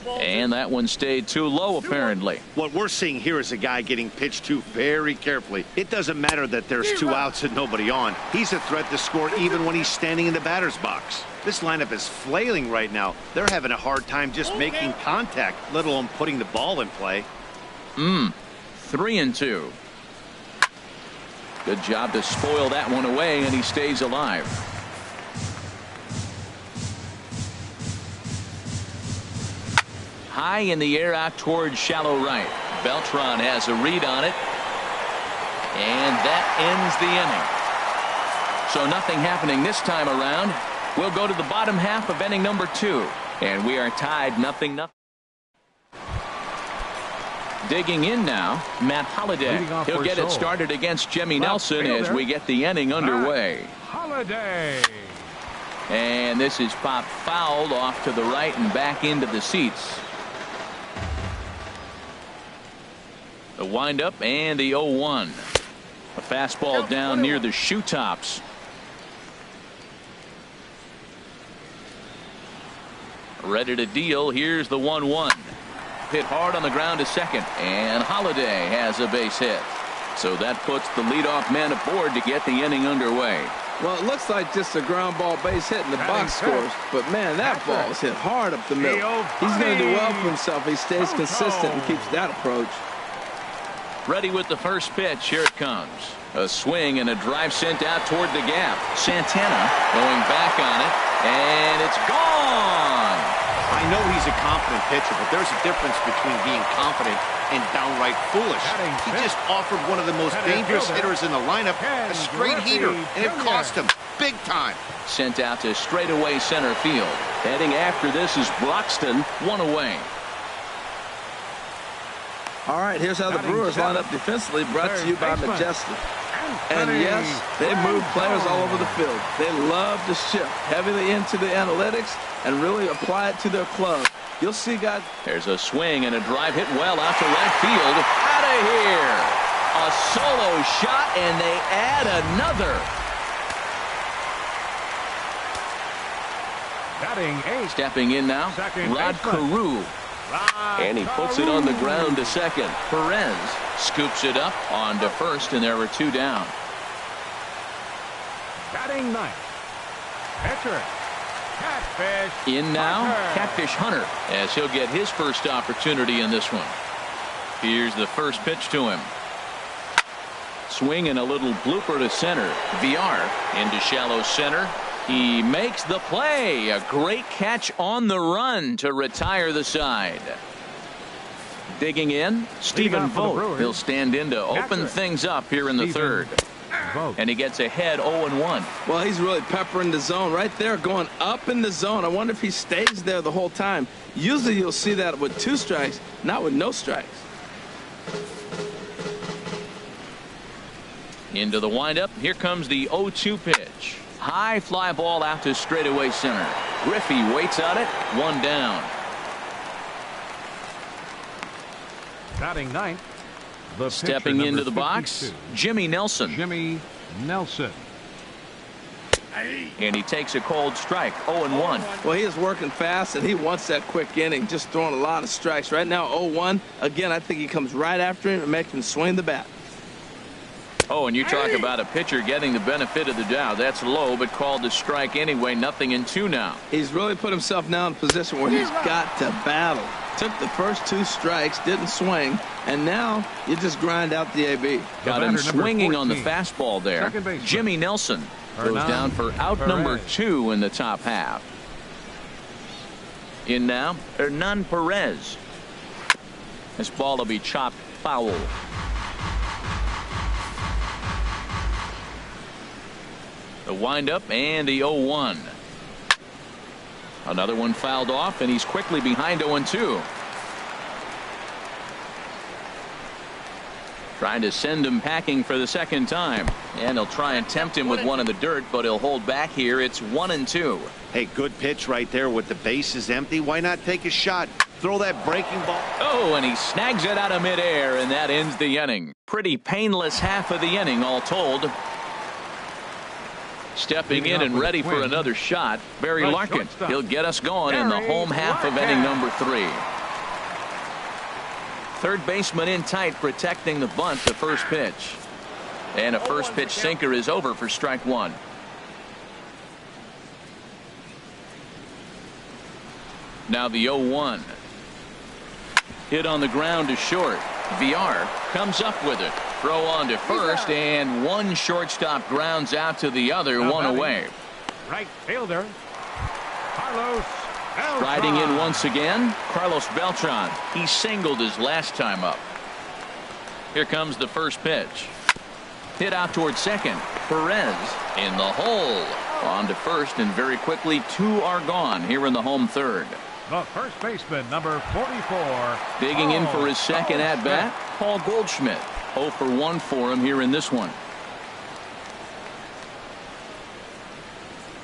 Speaker 1: And that one stayed too low, apparently.
Speaker 5: What we're seeing here is a guy getting pitched to very carefully. It doesn't matter that there's 2 outs and nobody on. He's a threat to score even when he's standing in the batter's box. This lineup is flailing right now. They're having a hard time just making contact, let alone putting the ball in play.
Speaker 1: 3-2. Good job to spoil that one away, and he stays alive. High in the air out towards shallow right. Beltran has a read on it. And that ends the inning. So nothing happening this time around. We'll go to the bottom half of inning number 2. And we are tied 0-0. Digging in now, Matt Holliday. He'll get it started against Jimmy Nelson as we get the inning underway.
Speaker 2: Holliday.
Speaker 1: And this is popped fouled off to the right and back into the seats. The windup and the 0-1. A fastball down near the shoe tops. Ready to deal. Here's the 1-1. Hit hard on the ground to second, and Holliday has a base hit. So that puts the leadoff man aboard to get the inning underway.
Speaker 3: Well, it looks like just a ground ball base hit in the box scores, but man, that ball is hit hard up the middle. He's going to do well for himself. He stays consistent and keeps that approach.
Speaker 1: Ready with the first pitch. Here it comes. A swing and a drive sent out toward the gap. Santana going back on it, and it's gone.
Speaker 5: I know he's a confident pitcher, but there's a difference between being confident and downright foolish. He just offered one of the most dangerous hitters in the lineup a straight heater, and it cost him big time.
Speaker 1: Sent out to straightaway center field. Heading after this is Broxton, 1 away.
Speaker 3: All right, here's how the Brewers line up defensively, brought to you by Majestic. And yes, they move players all over the field. They love to shift heavily into the analytics and really apply it to their club. You'll see guys.
Speaker 1: There's a swing and a drive hit well out to right field. Out of here. A solo shot, and they add another.
Speaker 2: Batting 8.
Speaker 1: Stepping in now, Rod Carew. And he puts it on the ground to second. Perez scoops it up on to first, and there were 2 down.
Speaker 2: Batting 9. Pitcher. Catfish.
Speaker 1: In now, Catfish Hunter, as he'll get his first opportunity in this one. Here's the first pitch to him. Swing and a little blooper to center. VR into shallow center. He makes the play. A great catch on the run to retire the side. Digging in, Stephen Vogt. He'll stand in to open things up here in the third.
Speaker 2: vote.
Speaker 1: And he gets ahead 0-1.
Speaker 3: Well, he's really peppering the zone right there, going up in the zone. I wonder if he stays there the whole time. Usually you'll see that with 2 strikes, not with no strikes.
Speaker 1: Into the windup. Here comes the 0-2 pitch. High fly ball out to straightaway center. Griffey waits on it. 1 down.
Speaker 2: Batting ninth. The
Speaker 1: Stepping
Speaker 2: pitcher,
Speaker 1: into
Speaker 2: number
Speaker 1: the box,
Speaker 2: 52,
Speaker 1: Jimmy Nelson.
Speaker 2: Jimmy Nelson.
Speaker 1: And he takes a cold strike. 0-1.
Speaker 3: Well, he is working fast, and he wants that quick inning, just throwing a lot of strikes. Right now, 0-1. Again, I think he comes right after him and makes him swing the bat.
Speaker 1: Oh, and you talk about a pitcher getting the benefit of the doubt. That's low, but called to strike anyway. 0-2 now.
Speaker 3: He's really put himself now in a position where he's got to battle. Took the first 2 strikes, didn't swing, and now you just grind out the AB.
Speaker 1: Got him swinging on the fastball there. Jimmy Nelson goes down for out number 2 in the top half. In now, Hernan Perez. This ball will be chopped foul. The windup and the 0-1. Another one fouled off, and he's quickly behind 0-2. Trying to send him packing for the second time. And he'll try and tempt him with one in the dirt, but he'll hold back here. It's 1-2.
Speaker 5: Hey, good pitch right there with the bases empty. Why not take a shot? Throw that breaking ball.
Speaker 1: Oh, and he snags it out of midair, and that ends the inning. Pretty painless half of the inning, all told. Stepping in and ready for another shot, Barry Larkin. He'll get us going in the home half of inning number 3. Third baseman in tight, protecting the bunt to first pitch. And a first pitch sinker is over for strike 1. Now the 0-1. Hit on the ground to short. VR comes up with it. Throw on to first, and one shortstop grounds out to the other, one away.
Speaker 2: Right fielder, Carlos Beltran.
Speaker 1: Riding in once again, Carlos Beltran. He singled his last time up. Here comes the first pitch. Hit out toward second. Perez in the hole. On to first, and very quickly 2 are gone here in the home third.
Speaker 2: The first baseman, number 44.
Speaker 1: Digging in for his second at-bat, Paul Goldschmidt. 0 for 1 for him here in this one.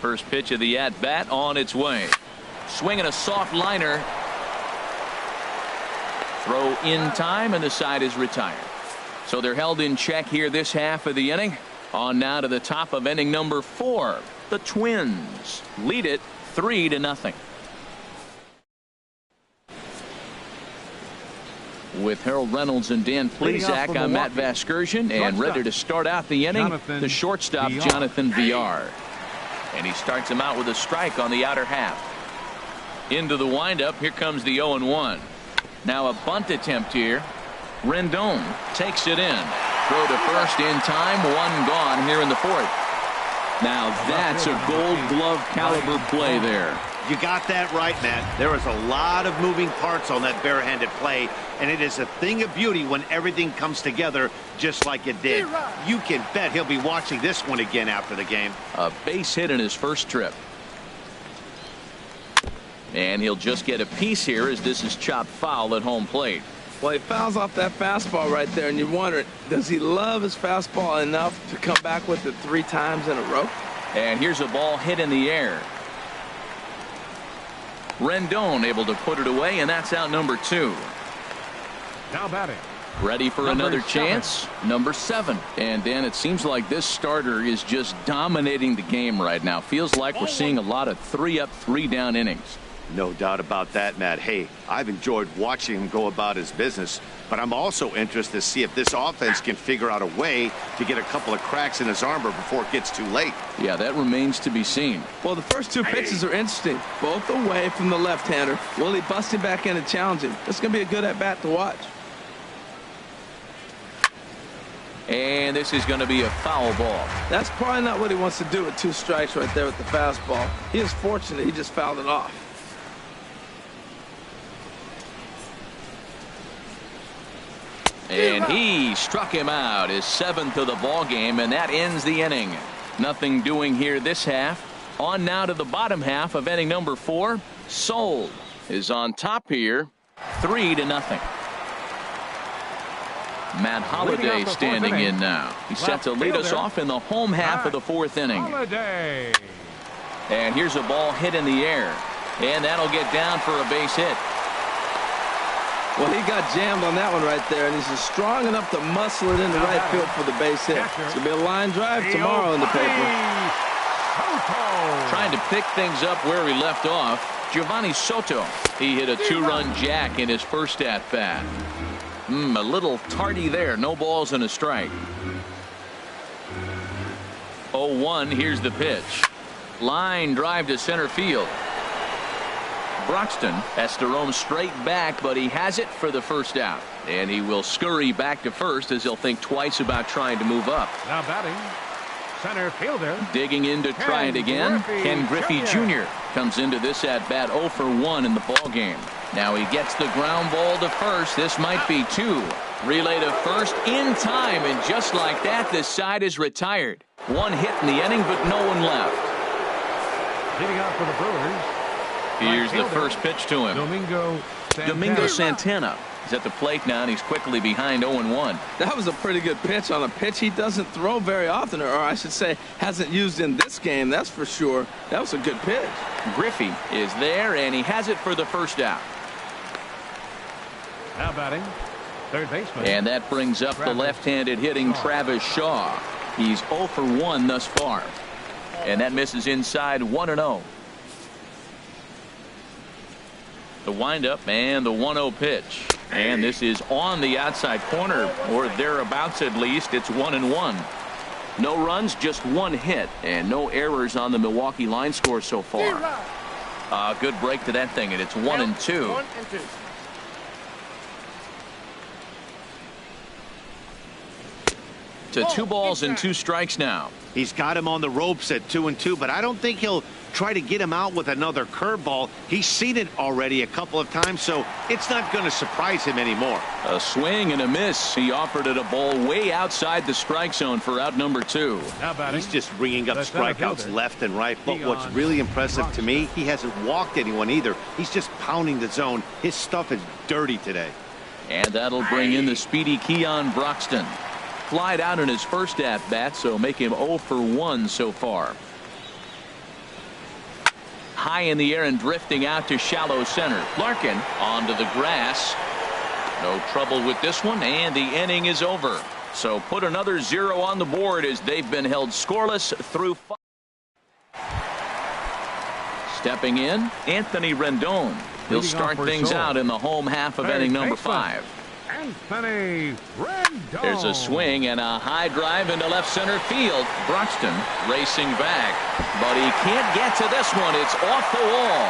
Speaker 1: First pitch of the at-bat on its way. Swinging a soft liner. Throw in time, and the side is retired. So they're held in check here this half of the inning. On now to the top of inning number 4. The Twins lead it 3-0. With Harold Reynolds and Dan Plesac, I'm Matt Vasgersian, and ready to start out the inning, the shortstop, Jonathan VR. And he starts him out with a strike on the outer half. Into the windup, here comes the 0-1. Now a bunt attempt here. Rendon takes it in. Throw to first in time, 1 gone here in the 4th. Now that's a Gold Glove caliber play there.
Speaker 5: You got that right, Matt. There was a lot of moving parts on that barehanded play, and it is a thing of beauty when everything comes together just like it did. You can bet he'll be watching this one again after the game.
Speaker 1: A base hit in his first trip. And he'll just get a piece here as this is chopped foul at home plate.
Speaker 3: Well, he fouls off that fastball right there, and you wonder, does he love his fastball enough to come back with it 3 times in a row?
Speaker 1: And here's a ball hit in the air. Rendon able to put it away, and that's out number 2.
Speaker 2: Now batting.
Speaker 1: Ready for another chance. Number 7. And Dan, it seems like this starter is just dominating the game right now. Feels like we're seeing a lot of 3-up, 3-down innings.
Speaker 5: No doubt about that, Matt. Hey, I've enjoyed watching him go about his business, but I'm also interested to see if this offense can figure out a way to get a couple of cracks in his armor before it gets too late.
Speaker 1: Yeah, that remains to be seen.
Speaker 3: Well, the first 2 pitches are interesting, both away from the left-hander. Will he bust him back in and challenge him? It's going to be a good at-bat to watch.
Speaker 1: And this is going to be a foul ball.
Speaker 3: That's probably not what he wants to do with 2 strikes right there with the fastball. He is fortunate he just fouled it off.
Speaker 1: And he struck him out, his 7th of the ball game, and that ends the inning. Nothing doing here this half. On now to the bottom half of inning number 4. Sold is on top here, 3-0. Matt Holliday standing in now. He's set to lead us off in the home half of the 4th inning.
Speaker 2: Holliday.
Speaker 1: And here's a ball hit in the air, and that'll get down for a base hit.
Speaker 3: Well, he got jammed on that one right there, and he's strong enough to muscle it into right field for the base hit. It's going to be a line drive tomorrow in the paper.
Speaker 1: Trying to pick things up where we left off, Giovanni Soto. He hit a 2-run jack in his first at-bat. A little tardy there. No balls and a strike. 0-1. Here's the pitch. Line drive to center field. Broxton has to roam straight back, but he has it for the first out. And he will scurry back to first as he'll think twice about trying to move up.
Speaker 2: Now batting, center fielder.
Speaker 1: Digging in to try it again. Ken Griffey Jr. comes into this at bat 0 for 1 in the ball game. Now he gets the ground ball to first. This might be 2. Relay to first in time, and just like that, this side is retired. 1 hit in the inning, but no one left.
Speaker 2: Leading off for the Brewers.
Speaker 1: Here's the first pitch to him.
Speaker 2: Domingo
Speaker 1: Santana is at the plate now, and he's quickly behind 0-1.
Speaker 3: That was a pretty good pitch on a pitch he doesn't throw very often, or I should say hasn't used in this game, that's for sure. That was a good pitch.
Speaker 1: Griffey is there, and he has it for the first out.
Speaker 2: Now batting, third baseman.
Speaker 1: And that brings up the left-handed hitting Travis Shaw. He's 0 for 1 thus far. And that misses inside 1-0. The windup and the 1-0 pitch. And this is on the outside corner, or thereabouts at least. It's 1-1. No runs, just 1 hit, and no errors on the Milwaukee line score so far. Good break to that thing, and it's 1-2. To 2 balls and 2 strikes now.
Speaker 5: He's got him on the ropes at 2-2, but I don't think he'll try to get him out with another curveball. He's seen it already a couple of times, so it's not going to surprise him anymore.
Speaker 1: A swing and a miss. He offered it a ball way outside the strike zone for out number 2.
Speaker 5: He's just ringing up strikeouts left and right, but what's really impressive to me, he hasn't walked anyone either. He's just pounding the zone. His stuff is dirty today.
Speaker 1: And that'll bring in the speedy Keon Broxton. Flied out in his first at-bat, so make him 0 for 1 so far. High in the air and drifting out to shallow center. Larkin onto the grass. No trouble with this one, and the inning is over. So put another 0 on the board as they've been held scoreless through 5. Stepping in, Anthony Rendon. He'll start things out in the home half of inning number 5.
Speaker 2: Anthony Rendon.
Speaker 1: There's a swing and a high drive into left center field. Broxton racing back, but he can't get to this one. It's off the wall,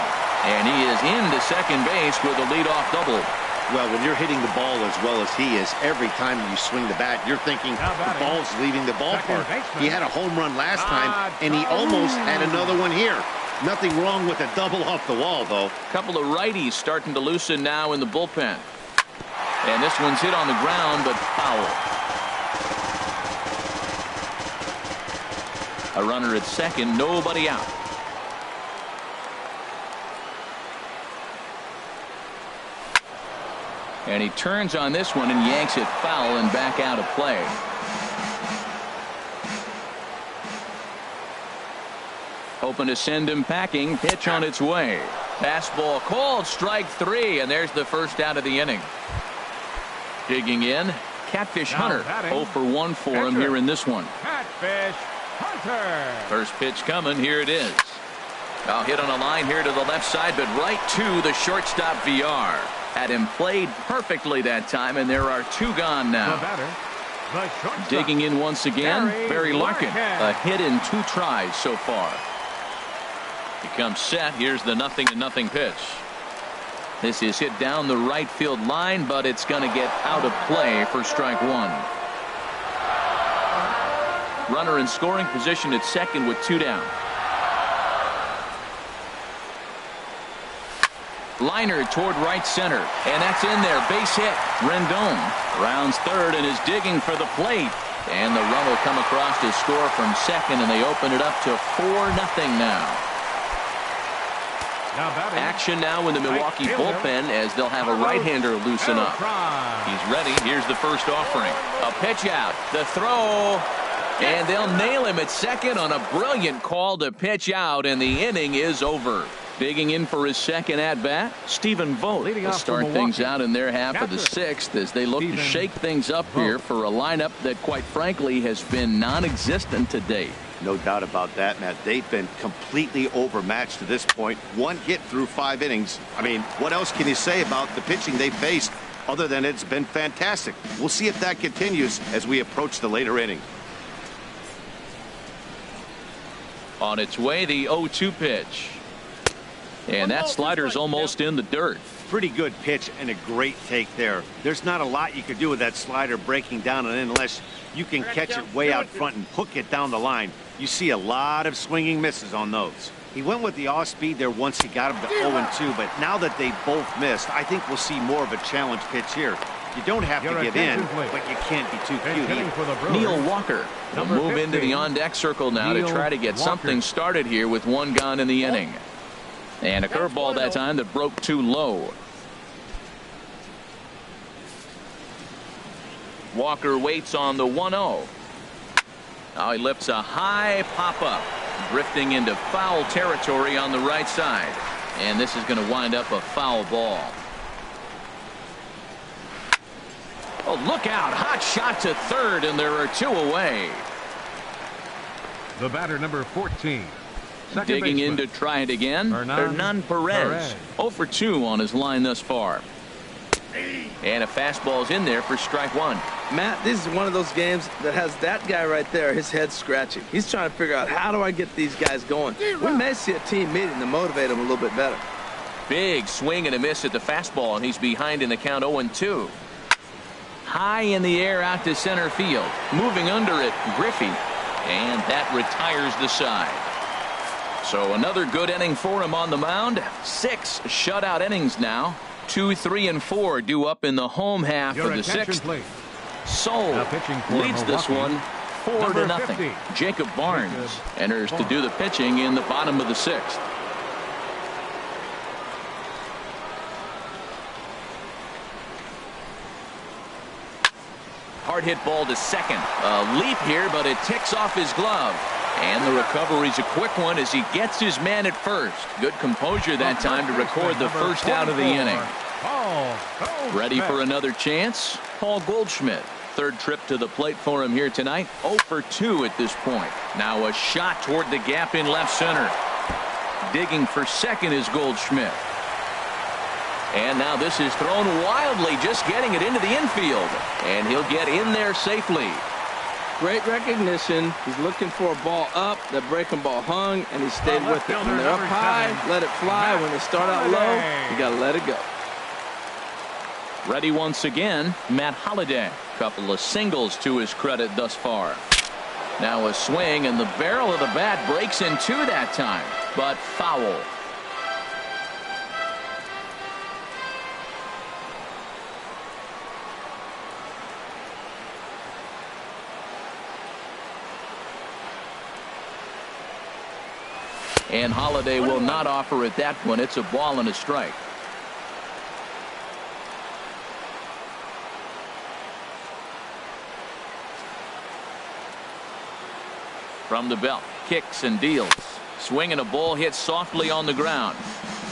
Speaker 1: and he is into second base with a leadoff double.
Speaker 5: Well, when you're hitting the ball as well as he is, every time you swing the bat, you're thinking the ball's leaving the ballpark. He had a home run last time, and he almost had another one here. Nothing wrong with a double off the wall, though.
Speaker 1: Couple of righties starting to loosen now in the bullpen. And this one's hit on the ground, but foul. A runner at second, nobody out. And he turns on this one and yanks it foul and back out of play. Hoping to send him packing. Pitch on its way. Fastball called, strike 3, and there's the first out of the inning. Digging in, Catfish Hunter. 0 for 1 for him here in this one.
Speaker 2: Catfish Hunter.
Speaker 1: First pitch coming. Here it is. I'll hit on a line here to the left side, but right to the shortstop VR. Had him played perfectly that time, and there are 2 gone now. Digging in once again, Barry Larkin. A hit in 2 tries so far. He comes set. Here's the 0-0 pitch. This is hit down the right field line, but it's going to get out of play for strike 1. Runner in scoring position at second with 2 down. Liner toward right center. And that's in there. Base hit. Rendon rounds third and is digging for the plate. And the run will come across to score from second, and they open it up to 4-0 now. Action now in the Milwaukee bullpen as they'll have a right-hander loosen up. He's ready. Here's the first offering. A pitch out. The throw. And they'll nail him at second on a brilliant call to pitch out, and the inning is over. Digging in for his second at-bat, Stephen Vogt will start things out in their half of the sixth as they look to shake things up here for a lineup that, quite frankly, has been non-existent to date.
Speaker 5: No doubt about that, Matt. They've been completely overmatched to this point. One hit through 5 innings. I mean, what else can you say about the pitching they faced other than it's been fantastic? We'll see if that continues as we approach the later innings.
Speaker 1: On its way, the 0-2 pitch. And that slider's almost in the dirt.
Speaker 5: Pretty good pitch and a great take there. There's not a lot you could do with that slider breaking down, and unless you can catch it way out front and hook it down the line, you see a lot of swinging misses on those. He went with the off speed there once he got him to 0-2, but now that they both missed, I think we'll see more of a challenge pitch here. You don't have to give in, but you can't be too cute either.
Speaker 1: Neil Walker will move into the on-deck circle now to try to get something started here with 1 gone in the inning. And a curveball that time that broke too low. Walker waits on the 1-0. Now he lifts a high pop-up, drifting into foul territory on the right side. And this is going to wind up a foul ball. Oh, look out. Hot shot to third, and there are 2 away.
Speaker 2: The batter, number 14.
Speaker 1: Digging in to try it again. Hernan Perez. 0 for 2 on his line thus far. And a fastball's in there for strike 1.
Speaker 3: Matt, this is one of those games that has that guy right there, his head scratching. He's trying to figure out, how do I get these guys going? We may see a team meeting to motivate him a little bit better.
Speaker 1: Big swing and a miss at the fastball, and he's behind in the count 0-2. High in the air out to center field. Moving under it, Griffey. And that retires the side. So another good inning for him on the mound. 6 shutout innings now. 2, 3, and 4 due up in the home half of the 6th.
Speaker 2: Please.
Speaker 1: Soul leads this one 4-0. Jacob Barnes enters to do the pitching in the bottom of the 6th. Hard hit ball to second. A leap here, but it ticks off his glove. And the recovery's a quick one as he gets his man at first. Good composure that time to record the first out of the inning. Ready for another chance? Paul Goldschmidt. 3rd trip to the plate for him here tonight. 0 for 2 at this point. Now a shot toward the gap in left center. Digging for second is Goldschmidt. And now this is thrown wildly, just getting it into the infield. And he'll get in there safely.
Speaker 3: Great recognition. He's looking for a ball up. That breaking ball hung, and he stayed with it. When they're up high, let it fly. When they start out low, you got to let it go.
Speaker 1: Ready once again, Matt Holliday. Couple of singles to his credit thus far. Now a swing, and the barrel of the bat breaks in 2 that time, but foul. And Holliday will not offer at that one. It's a ball and a strike. From the belt, kicks and deals. Swinging a ball hit softly on the ground.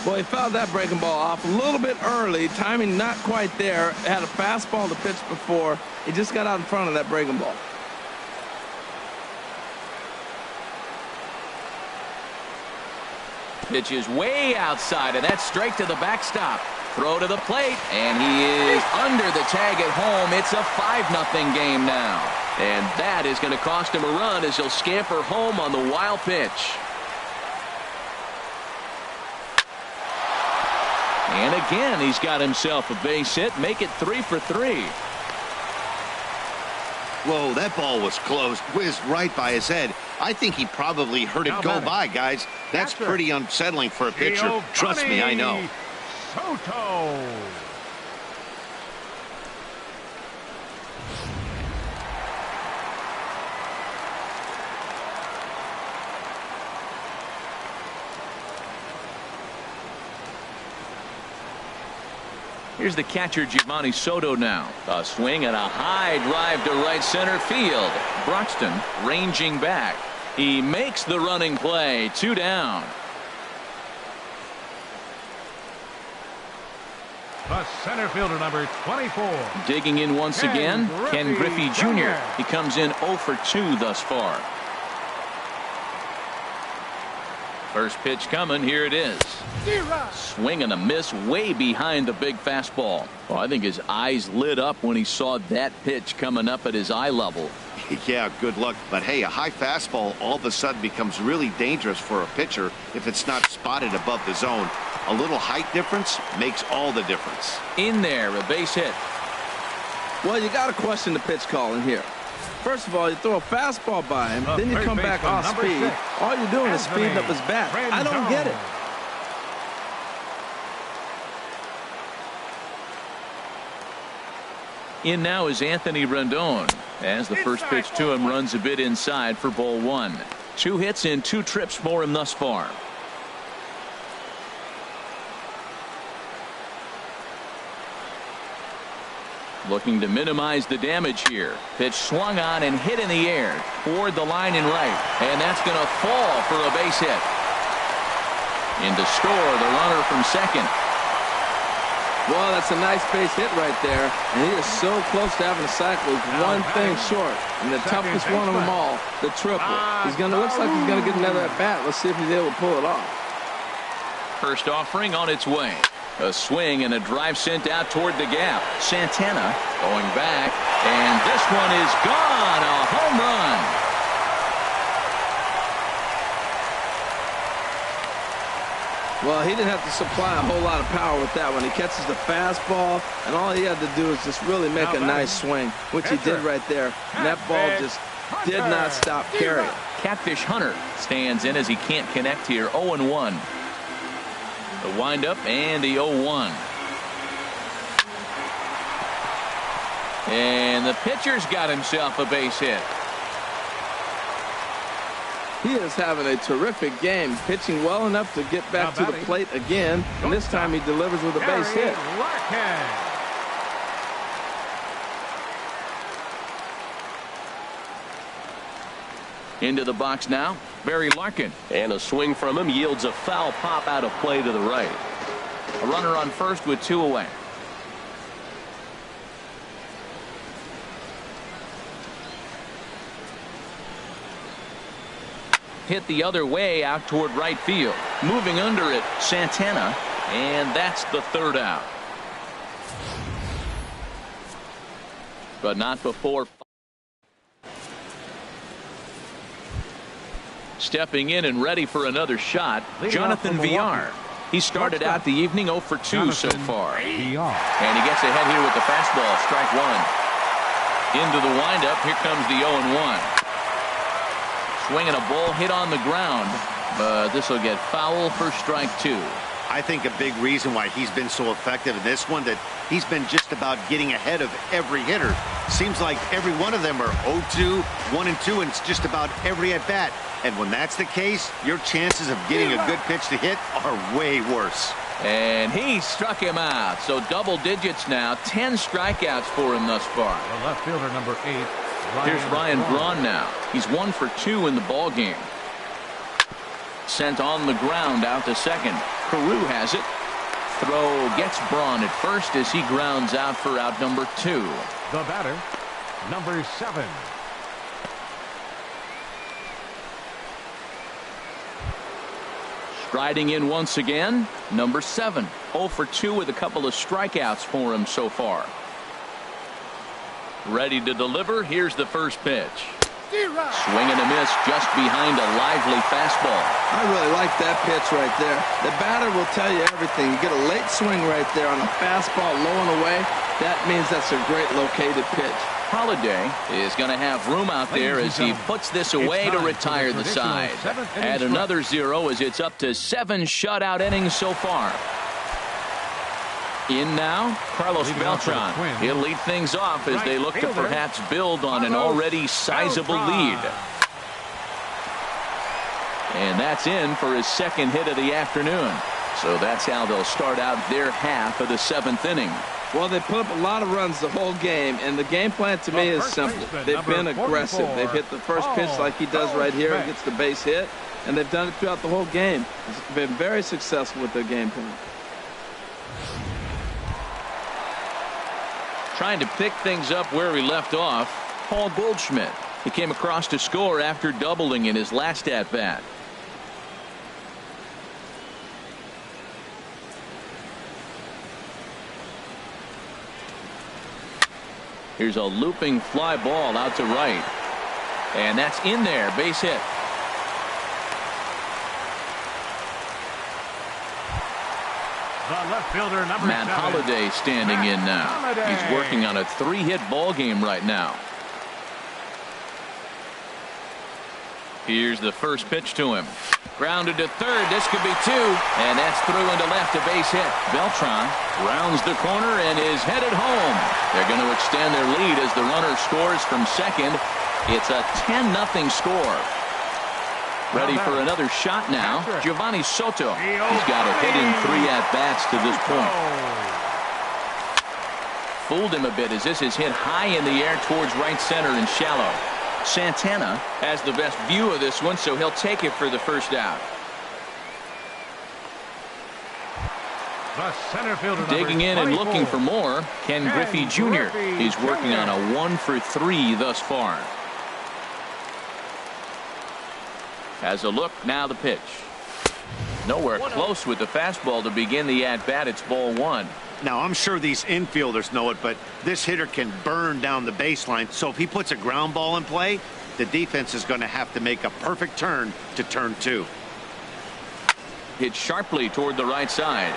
Speaker 3: Boy, he fouled that breaking ball off a little bit early. Timing not quite there. Had a fastball to pitch before. He just got out in front of that breaking ball.
Speaker 1: Pitch is way outside, and that's straight to the backstop. Throw to the plate, and he is under the tag at home. It's a 5-0 game now. And that is going to cost him a run as he'll scamper home on the wild pitch. And again, he's got himself a base hit. Make it 3 for 3.
Speaker 5: Whoa, that ball was close. Whizzed right by his head. I think he probably heard it go by, guys. That's pretty unsettling for a pitcher. Trust me, I know.
Speaker 2: Soto.
Speaker 1: Here's the catcher, Giovanni Soto now. A swing and a high drive to right center field. Broxton ranging back. He makes the running play. 2 down.
Speaker 2: The center fielder, number 24.
Speaker 1: Digging in once again, Ken Griffey Jr. He comes in 0 for 2 thus far. First pitch coming. Here it is. Swing and a miss way behind the big fastball. Well, I think his eyes lit up when he saw that pitch coming up at his eye level.
Speaker 5: Yeah, good luck. But hey, a high fastball all of a sudden becomes really dangerous for a pitcher if it's not spotted above the zone. A little height difference makes all the difference.
Speaker 1: In there, a base hit.
Speaker 3: Well, you got to question the pitch calling here. First of all, you throw a fastball by him, then you come back off speed.
Speaker 2: 6.
Speaker 3: All you're doing is speeding up his bat. I don't get it.
Speaker 1: In now is Anthony Rendon, as the first pitch to him runs a bit inside for ball 1. 2 hits in 2 trips for him thus far. Looking to minimize the damage here. Pitch swung on and hit in the air toward the line and right, and that's going to fall for a base hit. In to score the runner from second.
Speaker 3: Well, that's a nice base hit right there, and he is so close to having a cycle. He's one thing short, and the toughest one of them all, the triple. Looks like he's gonna get another at bat. Let's see if he's able to pull it off.
Speaker 1: First offering on its way. A swing and a drive sent out toward the gap. Santana going back, and this one is gone. A home run.
Speaker 3: Well, he didn't have to supply a whole lot of power with that one. He catches the fastball, and all he had to do is just really make a nice swing, which he did right there. And that ball just did not stop carrying.
Speaker 1: Catfish Hunter stands in as he can't connect here. 0-1. The windup and the 0-1. And the pitcher's got himself a base hit.
Speaker 3: He is having a terrific game, pitching well enough to get back to the plate again, and this time he delivers with a base hit.
Speaker 1: Into the box now, Barry Larkin. And a swing from him yields a foul pop out of play to the right. A runner on first with 2 away. Hit the other way out toward right field. Moving under it, Santana, and that's the 3rd out. But not before. Stepping in and ready for another shot, Jonathan Villar. He started out the evening 0 for 2 so far. And he gets ahead here with the fastball, strike 1. Into the windup, here comes the 0-1. Swinging a ball hit on the ground, but this will get foul for strike 2.
Speaker 5: I think a big reason why he's been so effective in this one, that he's been just about getting ahead of every hitter. Seems like every one of them are 0-2, 1-2, and it's just about every at bat. And when that's the case, your chances of getting a good pitch to hit are way worse.
Speaker 1: And he struck him out. So double digits now, 10 strikeouts for him thus far.
Speaker 2: The left fielder, number 8.
Speaker 1: Here's Ryan Braun now. He's 1 for 2 in the ball game. Sent on the ground out to second. Carew has it. Throw gets Braun at first as he grounds out for out number 2.
Speaker 2: The batter, number 7.
Speaker 1: Striding in once again, number 7. 0 for 2 with a couple of strikeouts for him so far. Ready to deliver. Here's the first pitch. Swing and a miss just behind a lively fastball.
Speaker 3: I really like that pitch right there. The batter will tell you everything. You get a late swing right there on a fastball low and away. That means that's a great located pitch.
Speaker 1: Holiday is going to have room out there as he puts this away to retire the side. Add another 0 as it's up to 7 shutout innings so far. In now, Carlos Beltran. He'll lead things off as they look to perhaps build on an already sizable lead. And that's in for his second hit of the afternoon. So that's how they'll start out their half of the 7th inning.
Speaker 3: Well, they put up a lot of runs the whole game, and the game plan to me is simple. They've been aggressive. They've hit the first pitch like he does right here. He gets the base hit, and they've done it throughout the whole game. It's been very successful with their game plan.
Speaker 1: Trying to pick things up where we left off, Paul Goldschmidt. He came across to score after doubling in his last at-bat. Here's a looping fly ball out to right. And that's in there. Base hit.
Speaker 2: The left fielder, number
Speaker 1: Matt
Speaker 2: 7.
Speaker 1: Holliday standing in now.
Speaker 2: Holliday.
Speaker 1: He's working on a 3-hit ball game right now. Here's the first pitch to him. Grounded to third. This could be 2. And that's through into left, a base hit. Beltran rounds the corner and is headed home. They're going to extend their lead as the runner scores from second. It's a 10-0 score. Ready for another shot now. Giovanni Soto. He's got a hit in 3 at-bats to this point. Fooled him a bit as this is hit high in the air towards right center and shallow. Santana has the best view of this one, so he'll take it for the first out.
Speaker 2: The center fielder,
Speaker 1: Digging in and looking for more, Ken Griffey Jr. He's working on a 1-for-3 thus far. Has a look, now the pitch. Nowhere close with the fastball to begin the at-bat. It's ball 1.
Speaker 5: Now, I'm sure these infielders know it, but this hitter can burn down the baseline. So if he puts a ground ball in play, the defense is going to have to make a perfect turn to turn 2.
Speaker 1: Hit sharply toward the right side.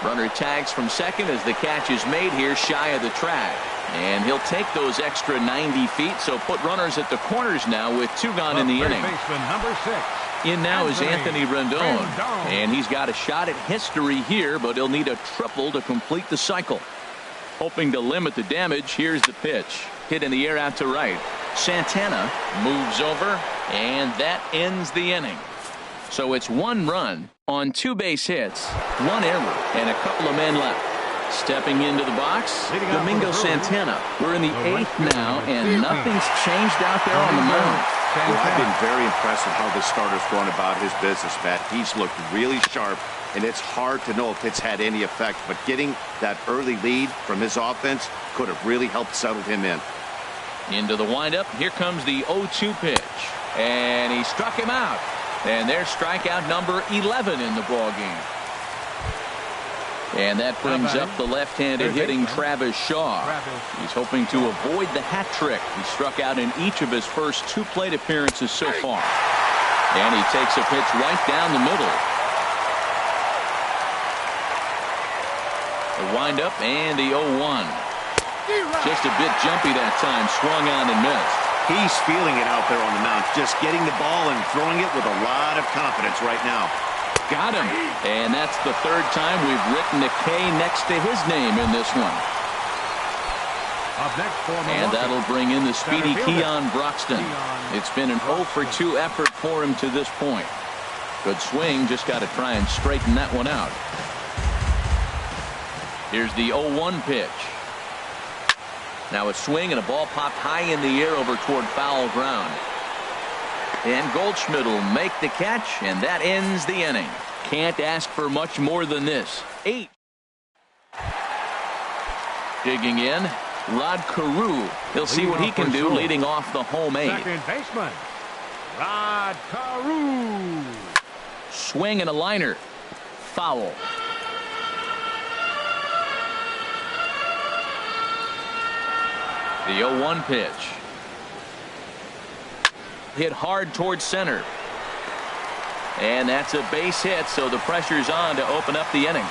Speaker 1: Runner tags from second as the catch is made here shy of the track. And he'll take those extra 90 feet, so put runners at the corners now with 2 gone in the inning.
Speaker 2: Baseman, number 6.
Speaker 1: In now is Anthony Rendon. And he's got a shot at history here, but he'll need a triple to complete the cycle. Hoping to limit the damage, here's the pitch. Hit in the air out to right. Santana moves over, and that ends the inning. So it's 1 run on 2 base hits, 1 error, and a couple of men left. Stepping into the box, Domingo Santana. We're in the 8th now, and nothing's changed out there on the mound.
Speaker 5: Well, I've been very impressed with how this starter's gone about his business, Matt. He's looked really sharp, and it's hard to know if it's had any effect. But getting that early lead from his offense could have really helped settle him in.
Speaker 1: Into the windup. Here comes the 0-2 pitch. And he struck him out. And there's strikeout number 11 in the ballgame. And that brings up the left-handed hitting Travis Shaw. He's hoping to avoid the hat trick. He struck out in each of his first 2 plate appearances so far. And he takes a pitch right down the middle. The windup and the 0-1. Just a bit jumpy that time. Swung on and missed.
Speaker 5: He's feeling it out there on the mound, just getting the ball and throwing it with a lot of confidence right now.
Speaker 1: Got him. And that's the 3rd time we've written a K next to his name in this one.
Speaker 2: Up next for
Speaker 1: and that'll bring in the speedy Keon Broxton. It's been an 0-for-2 effort for him to this point. Good swing. Just got to try and straighten that one out. Here's the 0-1 pitch. Now a swing and a ball popped high in the air over toward foul ground. And Goldschmidt will make the catch, and that ends the inning. Can't ask for much more than this. 8. Digging in, Rod Carew. He'll see what he can do leading off the home 8.
Speaker 2: Second baseman, Rod Carew.
Speaker 1: Swing and a liner. Foul. The 0-1 pitch. Hit hard towards center. And that's a base hit, so the pressure's on to open up the inning.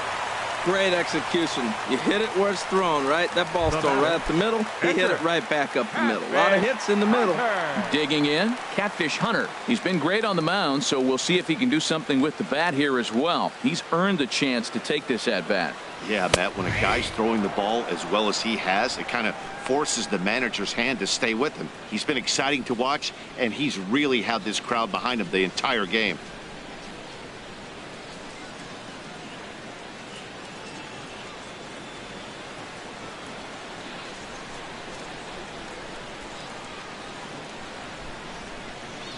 Speaker 3: Great execution. You hit it where it's thrown, right? That ball's thrown right up the middle. He hit it right back up the middle. A lot of hits in the middle.
Speaker 1: Digging in, Catfish Hunter. He's been great on the mound, so we'll see if he can do something with the bat here as well. He's earned the chance to take this at bat.
Speaker 5: Yeah, Matt, when a guy's throwing the ball as well as he has, it kind of forces the manager's hand to stay with him. He's been exciting to watch, and he's really had this crowd behind him the entire game.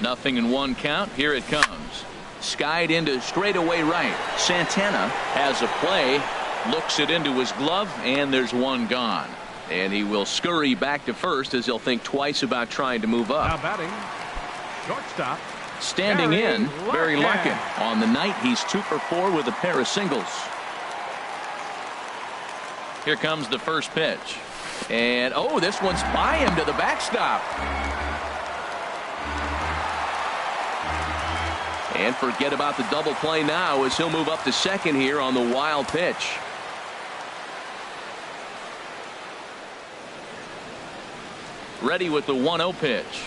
Speaker 1: Nothing in one count. Here it comes. Skied into straightaway right. Santana has a play. Looks it into his glove, and there's one gone. And he will scurry back to first as he'll think twice about trying to move up.
Speaker 2: Now batting, shortstop.
Speaker 1: Standing in, Barry Larkin. On the night, he's 2 for 4 with a pair of singles. Here comes the first pitch. And, oh, this one's by him to the backstop. And forget about the double play now as he'll move up to second here on the wild pitch. Ready with the 1-0 pitch.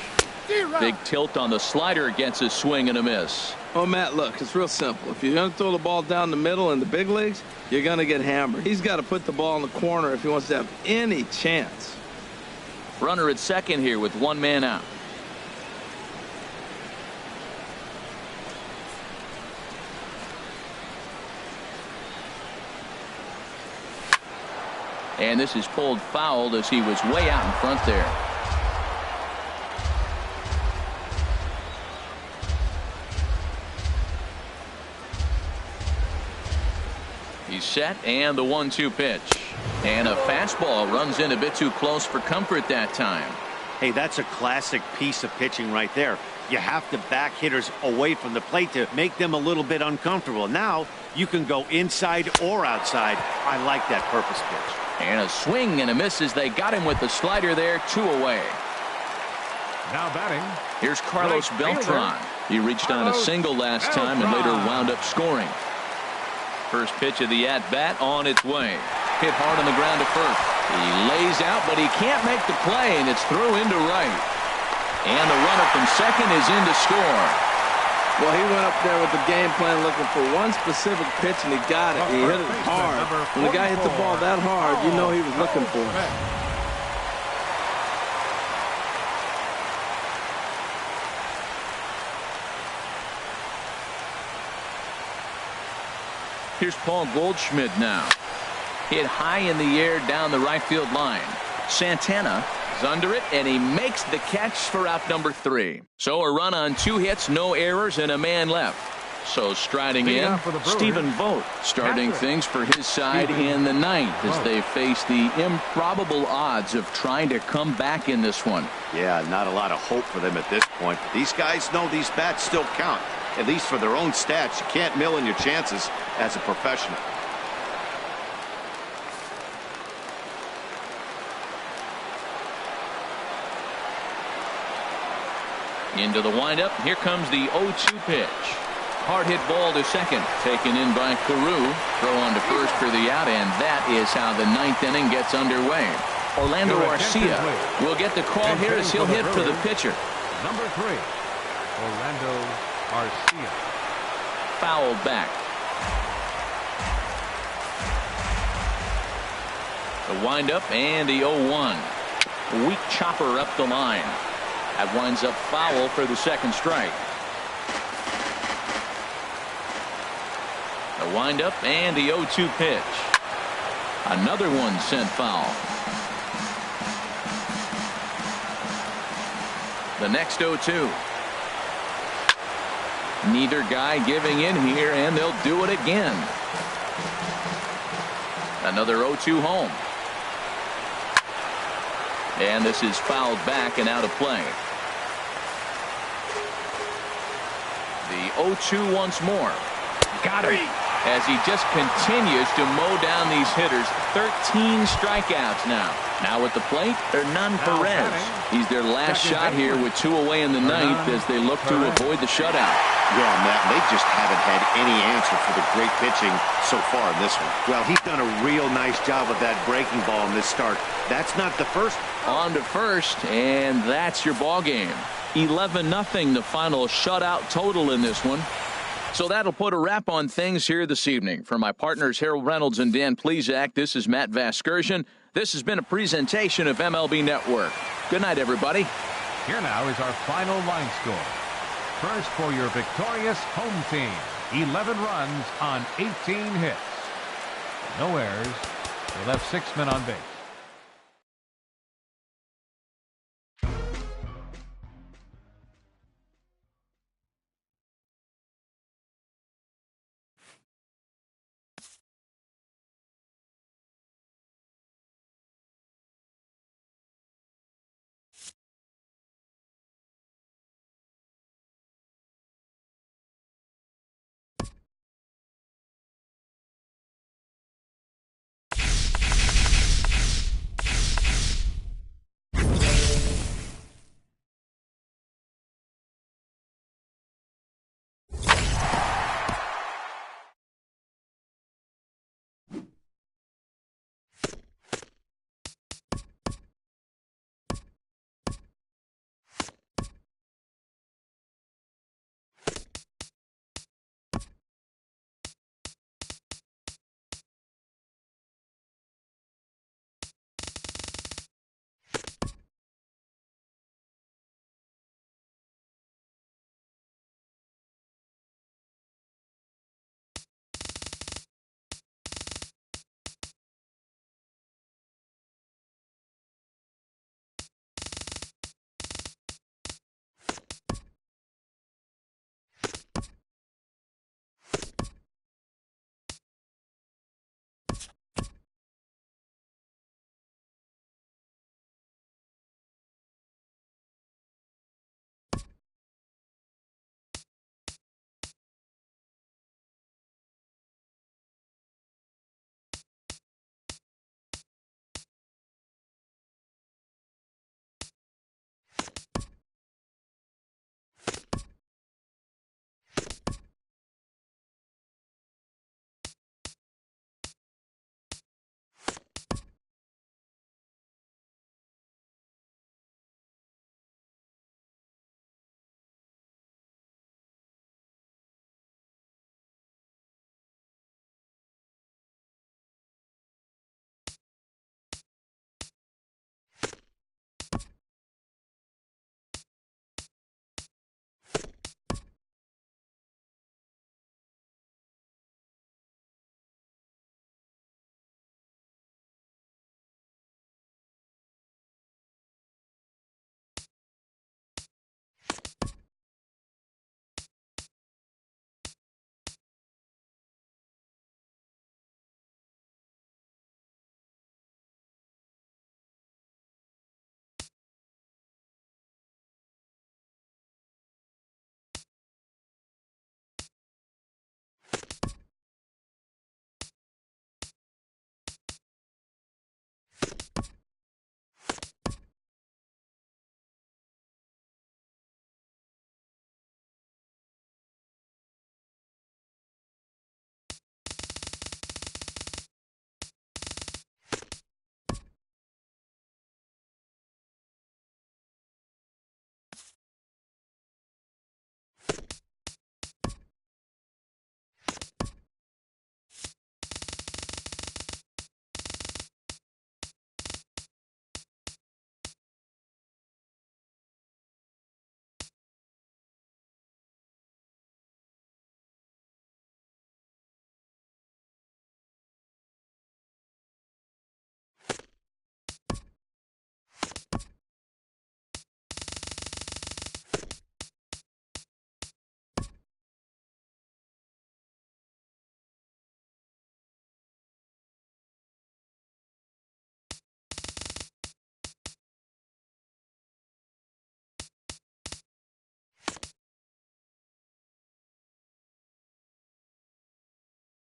Speaker 1: Big tilt on the slider, gets a swing and a miss.
Speaker 3: Oh, Matt, look, it's real simple. If you're going to throw the ball down the middle in the big leagues, you're going to get hammered. He's got to put the ball in the corner if he wants to have any chance.
Speaker 1: Runner at second here with one man out. And this is pulled foul as he was way out in front there. He's set, and the 1-2 pitch. And a fastball runs in a bit too close for comfort that time.
Speaker 5: Hey, that's a classic piece of pitching right there. You have to back hitters away from the plate to make them a little bit uncomfortable. Now you can go inside or outside. I like that purpose pitch.
Speaker 1: And a swing and a miss as they got him with the slider there, 2 away.
Speaker 2: Now batting.
Speaker 1: Here's Carlos Beltran. He reached on a single last time and later wound up scoring. First pitch of the at-bat on its way. Hit hard on the ground to first. He lays out, but he can't make the play, and it's through into right. And the runner from second is in to score.
Speaker 3: Well, he went up there with the game plan looking for one specific pitch, and he got it. He hit it hard. When the guy hit the ball that hard, you know he was looking for it.
Speaker 1: Here's Paul Goldschmidt now. Hit high in the air down the right field line. Santana is under it, and he makes the catch for out number 3. So a run on 2 hits, no errors, and a man left. So striding in, Stephen Vogt starting things for his side in the 9th as they face the improbable odds of trying to come back in this one.
Speaker 5: Yeah, not a lot of hope for them at this point. But these guys know these bats still count, at least for their own stats. You can't mill in your chances as a professional.
Speaker 1: Into the windup. Here comes the 0-2 pitch. Hard hit ball to second. Taken in by Carew. Throw on to first for the out, and that is how the 9th inning gets underway. Orlando Arcia will get the call here as he'll hit for the pitcher.
Speaker 2: Number 3, Orlando Arcia.
Speaker 1: Fouled back. The windup and the 0-1. Weak chopper up the line. That winds up foul for the second strike. The windup and the 0-2 pitch. Another one sent foul. The next 0-2. Neither guy giving in here, and they'll do it again. Another 0-2 home. And this is fouled back and out of play. The 0-2 once more. Got it. as he just continues to mow down these hitters. 13 strikeouts now. Now at the plate, Hernan Perez. He's their last shot here with 2 away in the ninth as they look to avoid the shutout.
Speaker 5: Yeah, Matt, they just haven't had any answer for the great pitching so far in this one.
Speaker 4: Well, he's done a real nice job of that breaking ball in this start. That's not the first.
Speaker 1: On to first, and that's your ball game. 11-0, the final shutout total in this one. So that'll put a wrap on things here this evening. For my partners Harold Reynolds and Dan Plesac, this is Matt Vasgersian. This has been a presentation of MLB Network. Good night, everybody.
Speaker 2: Here now is our final line score. First for your victorious home team. 11 runs on 18 hits. No errors. They left 6 men on base.